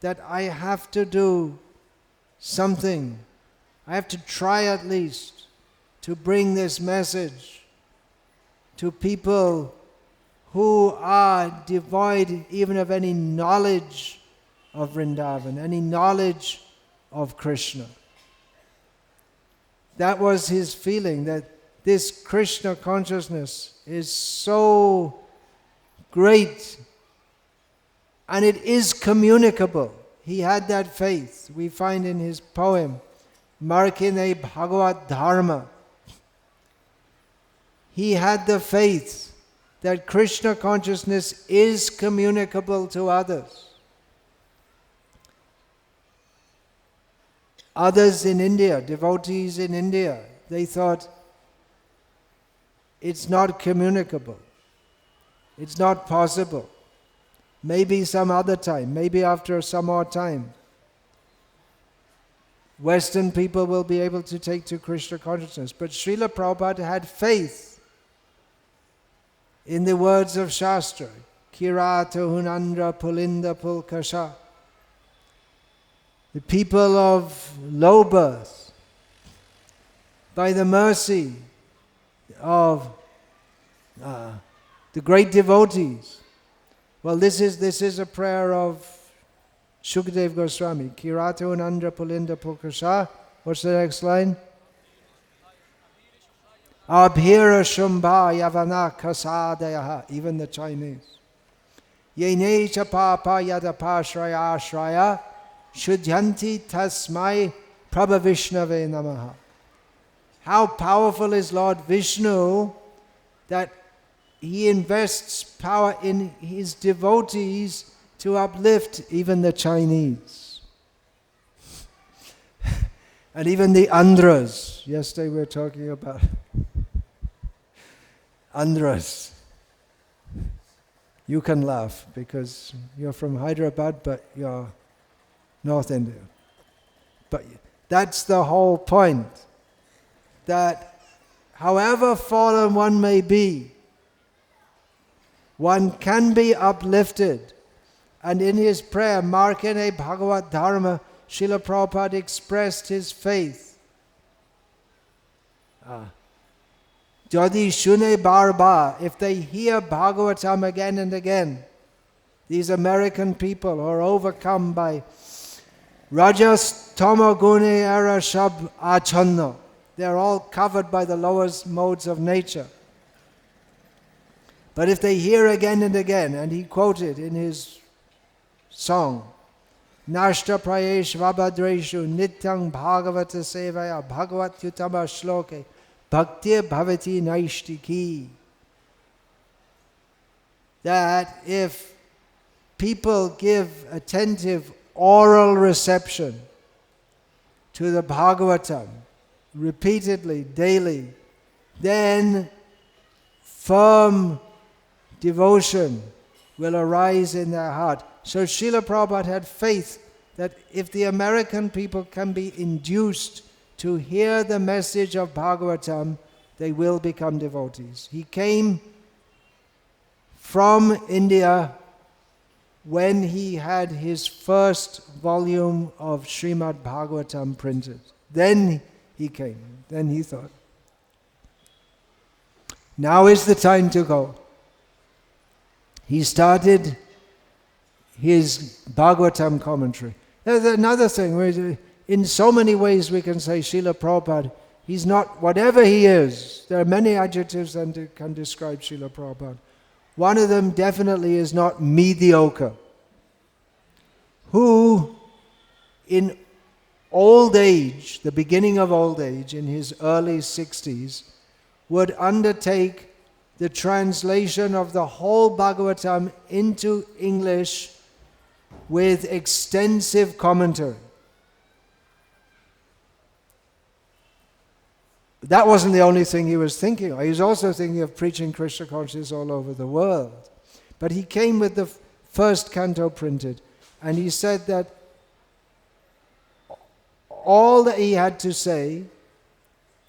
that I have to do something. I have to try at least to bring this message to people who are devoid even of any knowledge of Vrindavan, any knowledge of Krishna. That was his feeling, that this Krishna consciousness is so great and it is communicable. He had that faith. We find in his poem, Markine Bhagavat Dharma. He had the faith that Krishna consciousness is communicable to others. Others in India, devotees in India, they thought it's not communicable. It's not possible. Maybe some other time, maybe after some more time, Western people will be able to take to Krishna consciousness. But Srila Prabhupada had faith in the words of Shastra, Kirata Hunandra Pulinda Pulkasha. The people of low birth, by the mercy of the great devotees. Well, this is a prayer of Shukadev Goswami. Kirata Unandra Pulinda Pulkasha. What's the next line? Abhira Shumbha Yavana Kasadayaha. Even the Chinese. Yene cha papa yadapashraya ashraya shuddhanti tasmai Prabhavishnave namaha. How powerful is Lord Vishnu that he invests power in his devotees to uplift even the Chinese. And even the Andhras. Yesterday we were talking about Andhras. You can laugh because you're from Hyderabad, but you're North India. But that's the whole point. That however fallen one may be, one can be uplifted. And in his prayer, Markene Bhagavat Dharma, Srila Prabhupada expressed his faith. Jadi shune barba, if they hear Bhagavatam again and again, these American people who are overcome by Rajas Tama Gune Ara Shab Achanna, they're all covered by the lowest modes of nature. But if they hear again and again, and he quoted in his song, Nashta prayesh vabhadreshu nityang bhagavata sevaya bhagavat yutama shloke bhakti bhavati naishtiki. That if people give attentive oral reception to the Bhagavatam repeatedly, daily, then firm devotion will arise in their heart. So Srila Prabhupada had faith that if the American people can be induced to hear the message of Bhagavatam, they will become devotees. He came from India when he had his first volume of Srimad Bhagavatam printed. Then he came. Then he thought, now is the time to go. He started his Bhagavatam commentary. There's another thing, where in so many ways we can say Srila Prabhupada, he's not whatever he is. There are many adjectives that can describe Srila Prabhupada. One of them definitely is not mediocre. Who in old age, the beginning of old age, in his early 60s, would undertake the translation of the whole Bhagavatam into English with extensive commentary. That wasn't the only thing he was thinking of. He was also thinking of preaching Krishna consciousness all over the world. But he came with the first canto printed, and he said that all that he had to say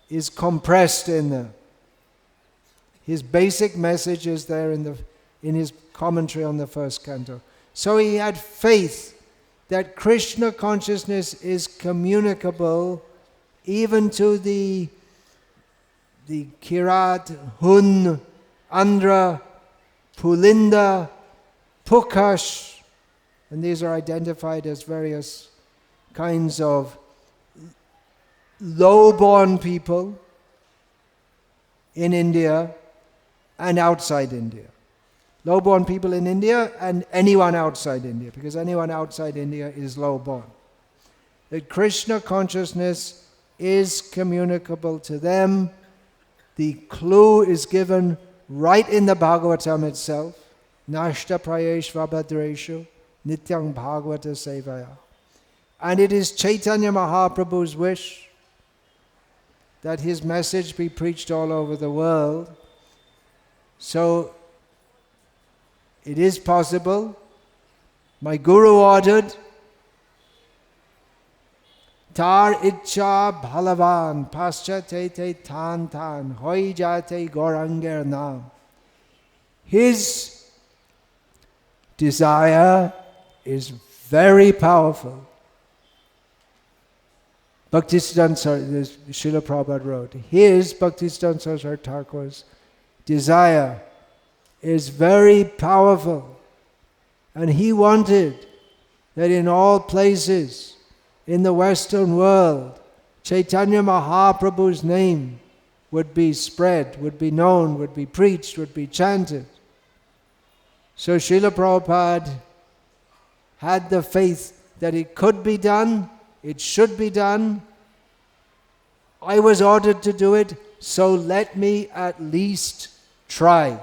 is compressed in there. His basic message is there in his commentary on the first canto. So he had faith that Krishna consciousness is communicable even to the Kirat, Hun, Andhra, Pulinda, Pukash, and these are identified as various kinds of low-born people in India and outside India. Low-born people in India and anyone outside India, because anyone outside India is low-born. That Krishna consciousness is communicable to them. The clue is given right in the Bhagavatam itself. Nashta prayesh vabhadreshu nityang bhagavata sevaya. And it is Chaitanya Mahaprabhu's wish that his message be preached all over the world. So it is possible. My Guru ordered, Tar Icha Bhalavan Paschate Tan Tan Hoi Jate Gauranger Nam. His desire is very powerful. Bhaktisiddhanta Saraswati, Srila Prabhupada wrote, his Bhaktisiddhanta Saraswati Thakur's desire is very powerful. And he wanted that in all places in the Western world, Chaitanya Mahaprabhu's name would be spread, would be known, would be preached, would be chanted. So Srila Prabhupada had the faith that it could be done, it should be done. I was ordered to do it, so let me at least try.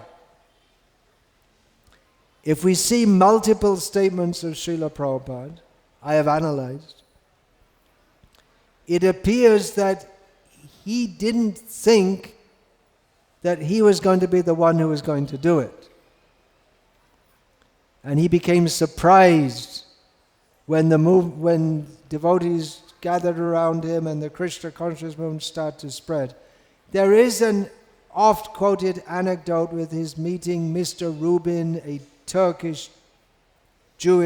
If we see multiple statements of Srila Prabhupada, I have analyzed, it appears that he didn't think that he was going to be the one who was going to do it. And he became surprised when devotees gathered around him and the Krishna conscious movement started to spread. There is an oft-quoted anecdote with his meeting Mr. Rubin, a Turkish Jew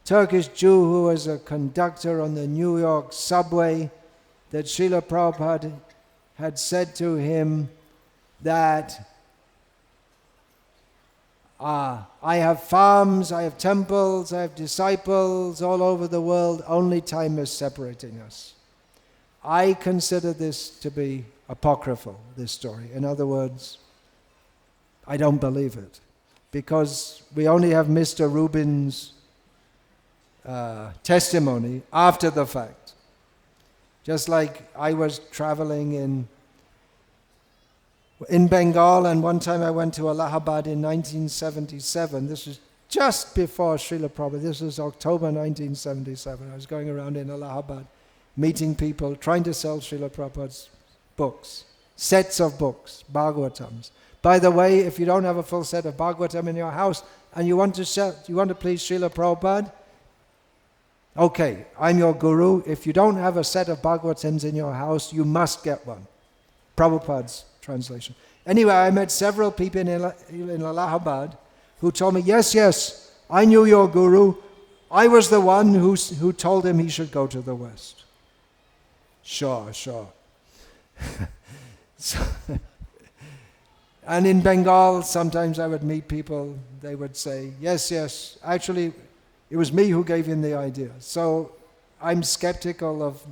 who was a conductor on the New York subway, that Srila Prabhupada had said to him that I have farms, I have temples, I have disciples all over the world, only time is separating us. I consider this to be apocryphal, this story. In other words, I don't believe it, because we only have Mr. Rubin's testimony after the fact. Just like I was traveling in Bengal, and one time I went to Allahabad in 1977. This was just before Srila Prabhupada. This was October 1977. I was going around in Allahabad, meeting people, trying to sell Srila Prabhupada's books, sets of books, Bhagavatams. By the way, if you don't have a full set of Bhagavatam in your house and you want to please Srila Prabhupada, okay, I'm your guru. If you don't have a set of Bhagavatams in your house, you must get one. Prabhupada's translation. Anyway, I met several people in Allahabad who told me, yes, I knew your guru. I was the one who told him he should go to the West. Sure. And in Bengal, sometimes I would meet people, they would say, yes, actually, it was me who gave him the idea. So I'm skeptical of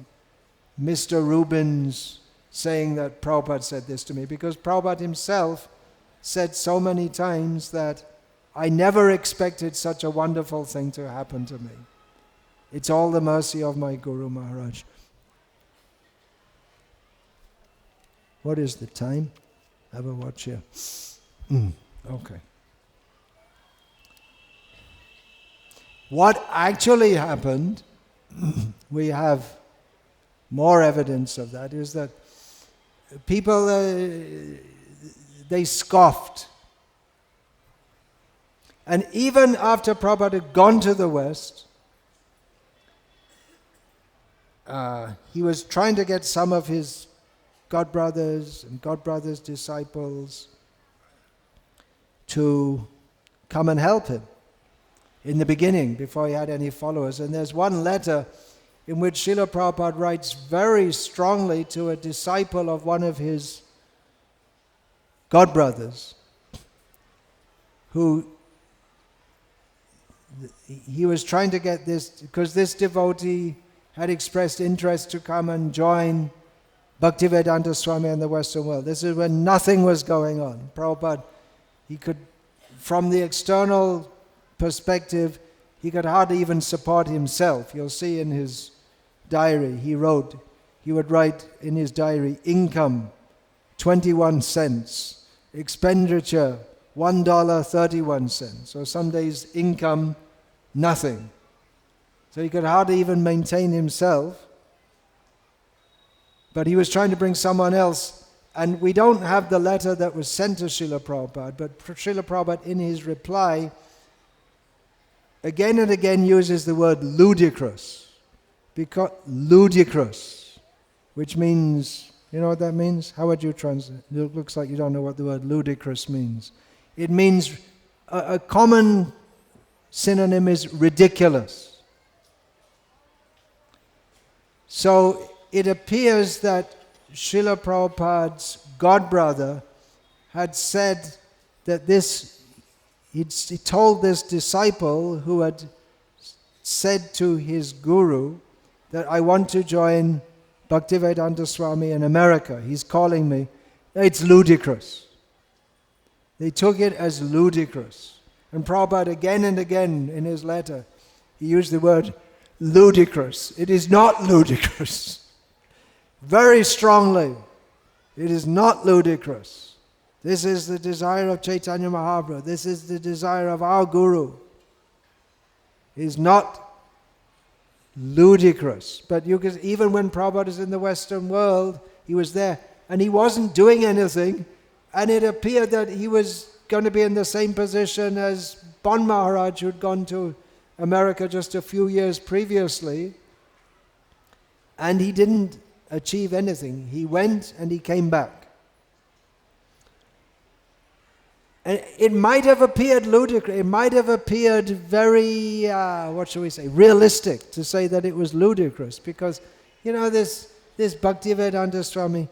Mr. Rubin's saying that Prabhupada said this to me, because Prabhupada himself said so many times that I never expected such a wonderful thing to happen to me. It's all the mercy of my Guru Maharaj. What is the time? Have a watch here. Okay. What actually happened, we have more evidence of that, is that people, they scoffed. And even after Prabhupada had gone to the West, he was trying to get some of his godbrothers and godbrothers' disciples to come and help him in the beginning, before he had any followers. And there's one letter in which Srila Prabhupada writes very strongly to a disciple of one of his godbrothers, who he was trying to get this, because this devotee had expressed interest to come and join Bhaktivedanta Swami in the Western world. This is when nothing was going on. Prabhupada, he could, from the external perspective, he could hardly even support himself. You'll see in his diary, he would write in his diary, income 21 cents, expenditure $1.31. So some days income, nothing. So he could hardly even maintain himself. But he was trying to bring someone else. And we don't have the letter that was sent to Srila Prabhupada, but Srila Prabhupada in his reply again and again uses the word ludicrous. Because ludicrous, which means, you know what that means? How would you translate? It looks like you don't know what the word ludicrous means. It means, a common synonym is ridiculous. So it appears that Srila Prabhupada's godbrother had said that he told this disciple who had said to his guru that I want to join Bhaktivedanta Swami in America. He's calling me. It's ludicrous. They took it as ludicrous. And Prabhupada again and again in his letter, he used the word ludicrous. It is not ludicrous. Very strongly, it is not ludicrous. This is the desire of Chaitanya Mahaprabhu. This is the desire of our Guru. It is not ludicrous. But you can, even when Prabhupada is in the Western world, he was there and he wasn't doing anything, and it appeared that he was going to be in the same position as Bon Maharaj, who'd gone to America just a few years previously, and he didn't achieve anything. He went and he came back. And it might have appeared ludicrous, it might have appeared very, realistic to say that it was ludicrous, because, this Bhaktivedanta Swami,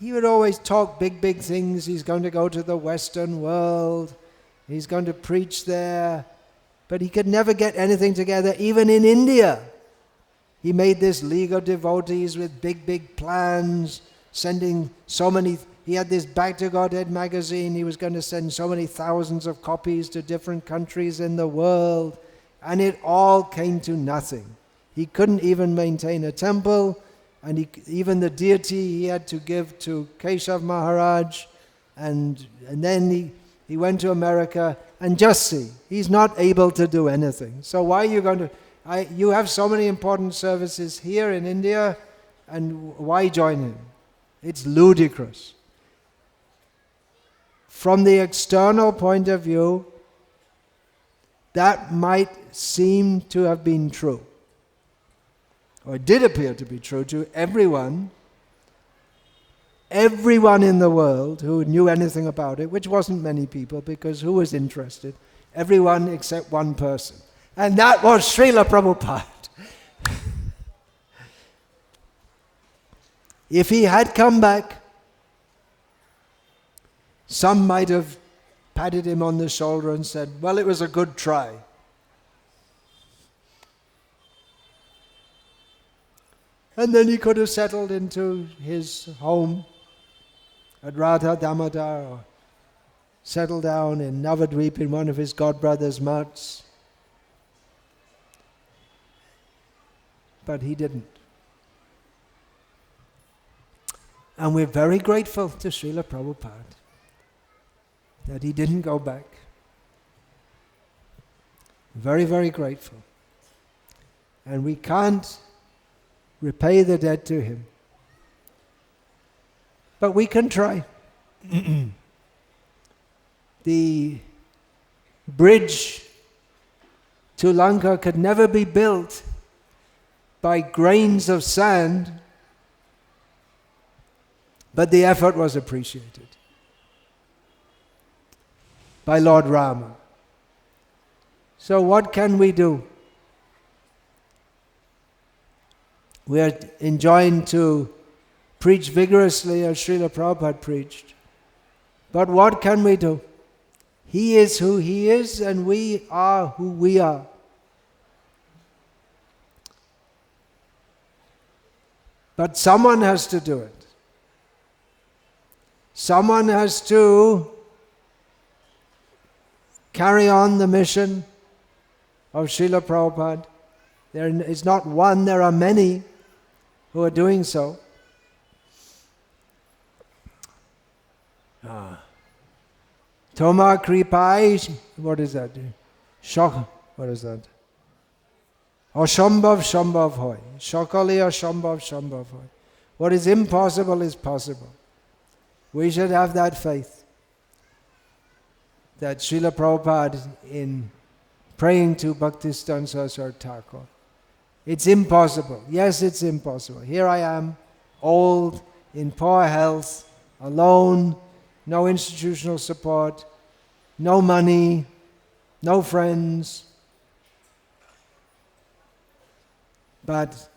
he would always talk big things. He's going to go to the Western world, he's going to preach there, but he could never get anything together, even in India. He made this League of Devotees with big plans, sending so many. He had this Back to Godhead magazine. He was going to send so many thousands of copies to different countries in the world, and it all came to nothing. He couldn't even maintain a temple, and even the deity he had to give to Keshav Maharaj, and then he went to America, and just see, he's not able to do anything. So why are you going to... you have so many important services here in India, and why join him? It's ludicrous. From the external point of view, that might seem to have been true, or it did appear to be true to everyone in the world who knew anything about it, which wasn't many people, because who was interested? Everyone except one person. And that was Srila Prabhupada. If he had come back, some might have patted him on the shoulder and said, well, it was a good try. And then he could have settled into his home at Radha Damodar, or settled down in Navadvip in one of his godbrother's mutts. But he didn't. And we're very grateful to Srila Prabhupada that he didn't go back. Very, very grateful. And we can't repay the debt to him. But we can try. The bridge to Lanka could never be built by grains of sand, but the effort was appreciated by Lord Rama. So what can we do? We are enjoined to preach vigorously as Srila Prabhupada preached. But what can we do? He is who he is, and we are who we are. But someone has to do it. Someone has to carry on the mission of Srila Prabhupada. There is not one, there are many who are doing so. Toma Kripai, what is that? Shock, what is that? Ashambhav Shambhav hoy. Shakali Ashambhav Shambhav hoy. What is impossible is possible. We should have that faith that Srila Prabhupada, in praying to Bhaktisiddhanta Saraswati Thakur, it's impossible. Yes, it's impossible. Here I am, old, in poor health, alone, no institutional support, no money, no friends. But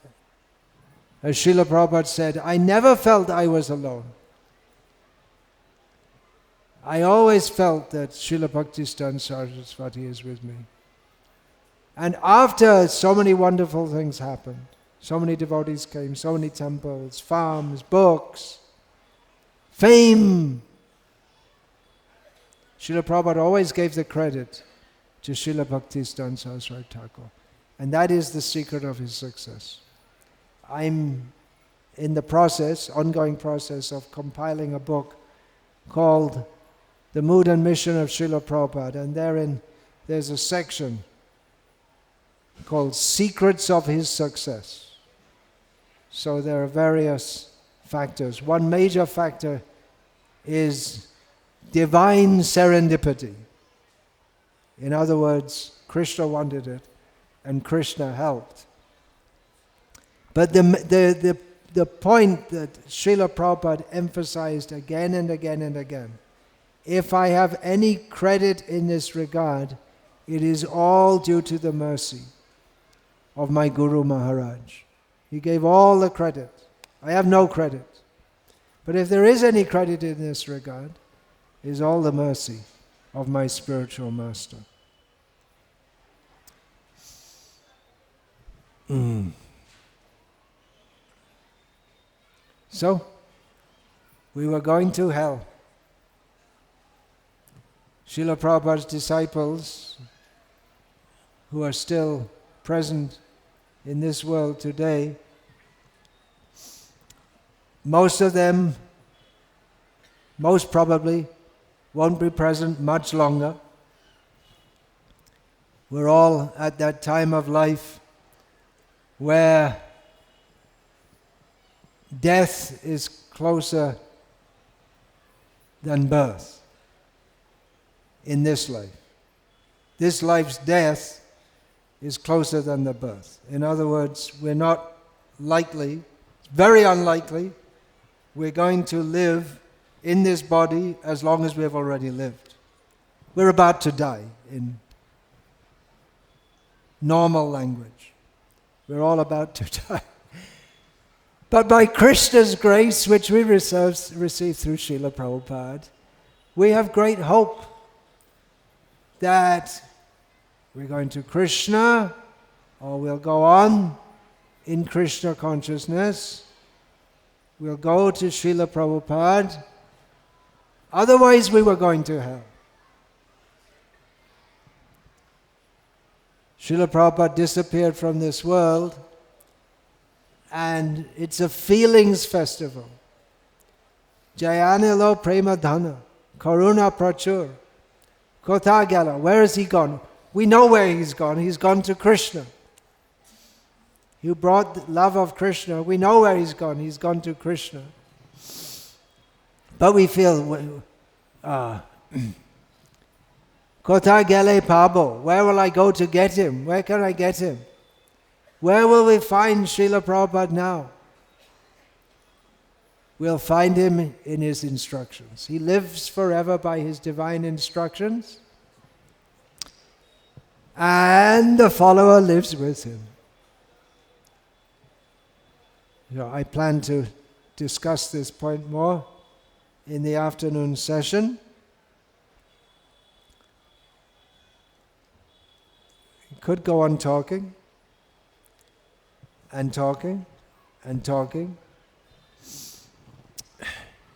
as Srila Prabhupada said, I never felt I was alone. I always felt that Srila Bhaktisiddhanta Saraswati is with me. And after so many wonderful things happened, so many devotees came, so many temples, farms, books, fame, Srila Prabhupada always gave the credit to Srila Bhaktisiddhanta Saraswati Thakur. And that is the secret of his success. I'm in the process, ongoing process of compiling a book called The Mood and Mission of Srila Prabhupada, and therein there's a section called Secrets of His Success. So there are various factors. One major factor is divine serendipity. In other words, Krishna wanted it and Krishna helped. But the point that Srila Prabhupada emphasized again and again and again, if I have any credit in this regard, it is all due to the mercy of my Guru Maharaj. He gave all the credit. I have no credit. But if there is any credit in this regard, it is all the mercy of my spiritual master. So, we were going to hell. Srila Prabhupada's disciples, who are still present in this world today, most of them, most probably, won't be present much longer. We're all at that time of life where death is closer than birth in this life. This life's death is closer than the birth. In other words, we're not likely, very unlikely, we're going to live in this body as long as we've already lived. We're about to die in normal language. We're all about to die. But by Krishna's grace, which we receive through Srila Prabhupada, we have great hope that we're going to Krishna, or we'll go on in Krishna consciousness. We'll go to Srila Prabhupada. Otherwise, we were going to hell. Srila Prabhupada disappeared from this world, and it's a feelings festival. Jayanilo Premadhana, Karuna Prachur, Kotha Gala. Where has he gone? We know where he's gone. He's gone to Krishna. You brought the love of Krishna. We know where he's gone. He's gone to Krishna. But we feel, Kotha Gale Pabo, where will I go to get him? Where can I get him? Where will we find Srila Prabhupada now? We'll find him in his instructions. He lives forever by his divine instructions, and the follower lives with him. I plan to discuss this point more in the afternoon session. Could go on talking and talking and talking.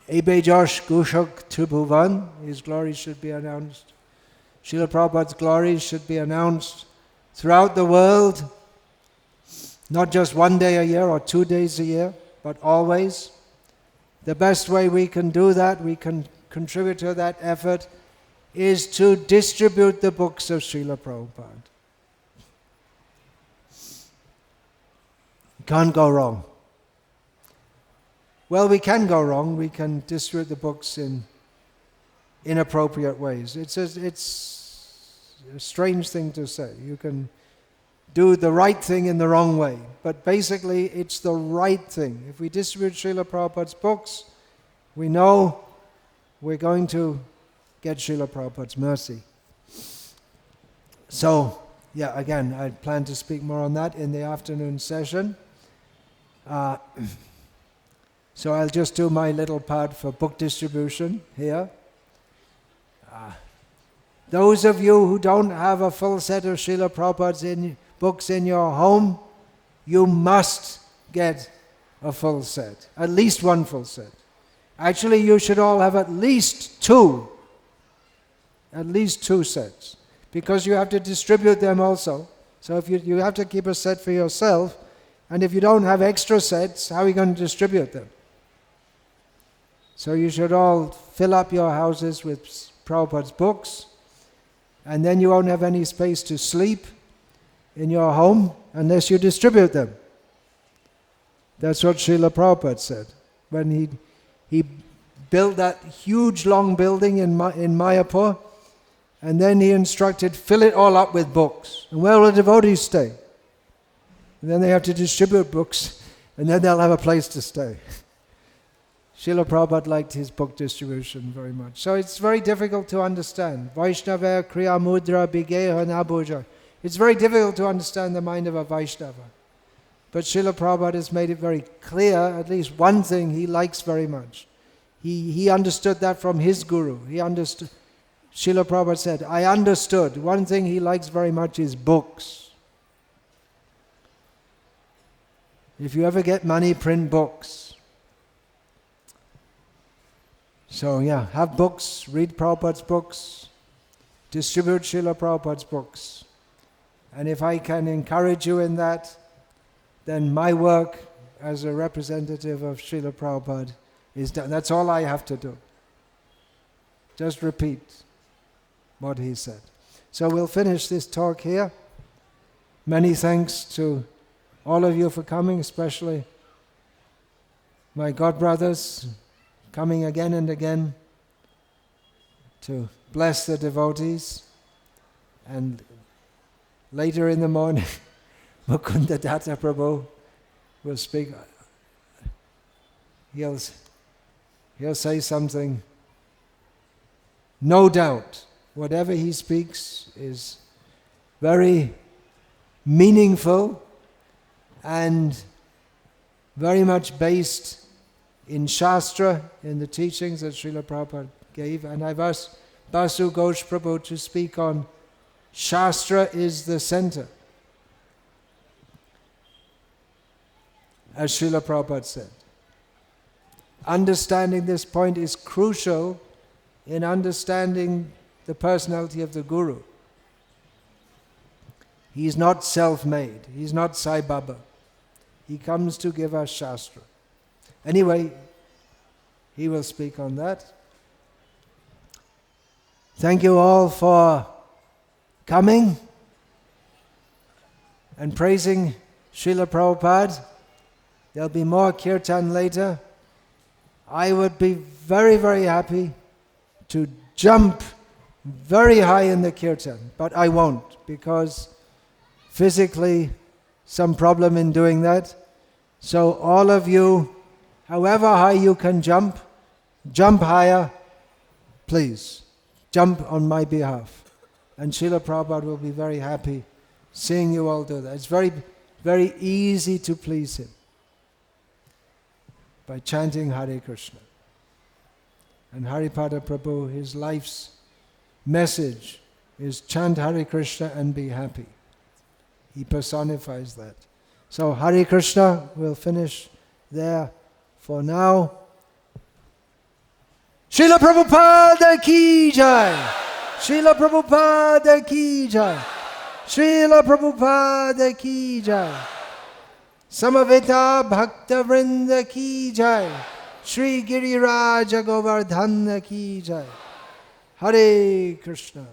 Ebe Josh Gushok Tribhuvan, his glory should be announced. Srila Prabhupada's glory should be announced throughout the world, not just one day a year or 2 days a year, but always. The best way we can do that, we can contribute to that effort, is to distribute the books of Srila Prabhupada. Can't go wrong. Well, we can go wrong. We can distribute the books in inappropriate ways. It's a strange thing to say. You can do the right thing in the wrong way. But basically, it's the right thing. If we distribute Srila Prabhupada's books, we know we're going to get Srila Prabhupada's mercy. So, again, I plan to speak more on that in the afternoon session. So I'll just do my little part for book distribution here. Those of you who don't have a full set of Srila Prabhupada's books in your home, you must get a full set, at least one full set. Actually, you should all have at least 2. at least 2 sets, because you have to distribute them also. So if you have to keep a set for yourself, and if you don't have extra sets, how are you going to distribute them? So you should all fill up your houses with Prabhupada's books, and then you won't have any space to sleep in your home unless you distribute them. That's what Srila Prabhupada said. When he built that huge long building in Mayapur, and then he instructed, fill it all up with books. And where will the devotees stay? And then they have to distribute books, and then they'll have a place to stay. Srila Prabhupada liked his book distribution very much. So it's very difficult to understand. Vaishnava kriya mudra bigeha nabuja. It's very difficult to understand the mind of a Vaishnava. But Srila Prabhupada has made it very clear, at least one thing he likes very much. He understood that from his guru. He understood. Srila Prabhupada said, I understood. One thing he likes very much is books. If you ever get money, print books. So yeah, have books, read Prabhupada's books, distribute Srila Prabhupada's books. And if I can encourage you in that, then my work as a representative of Srila Prabhupada is done. That's all I have to do. Just repeat what he said. So we'll finish this talk here. Many thanks to all of you for coming, especially my godbrothers, coming again and again to bless the devotees. And later in the morning, Mukunda Datta Prabhu will speak. He'll say something. No doubt, whatever he speaks is very meaningful and very much based in Shastra, in the teachings that Srila Prabhupada gave. And I've asked Basu Ghosh Prabhu to speak on Shastra is the center. As Srila Prabhupada said. Understanding this point is crucial in understanding the personality of the Guru. He's not self-made. He's not Sai Baba. He comes to give us Shastra. Anyway, he will speak on that. Thank you all for coming and praising Srila Prabhupada. There'll be more kirtan later. I would be very, very happy to jump very high in the kirtan, but I won't, because physically some problem in doing that. So all of you, however high you can jump higher, please. Jump on my behalf. And Srila Prabhupada will be very happy seeing you all do that. It's very, very easy to please him by chanting Hare Krishna. And Haripada Prabhu, his life's message is chant Hare Krishna and be happy. He personifies that. So Hare Krishna, we'll finish there for now. Srila Prabhupada ki jai! Srila Prabhupada ki jai! Srila Prabhupada ki jai! Samaveta Bhakta Vrinda ki jai! Shri Giriraja Govardhana ki jai! Hare Krishna!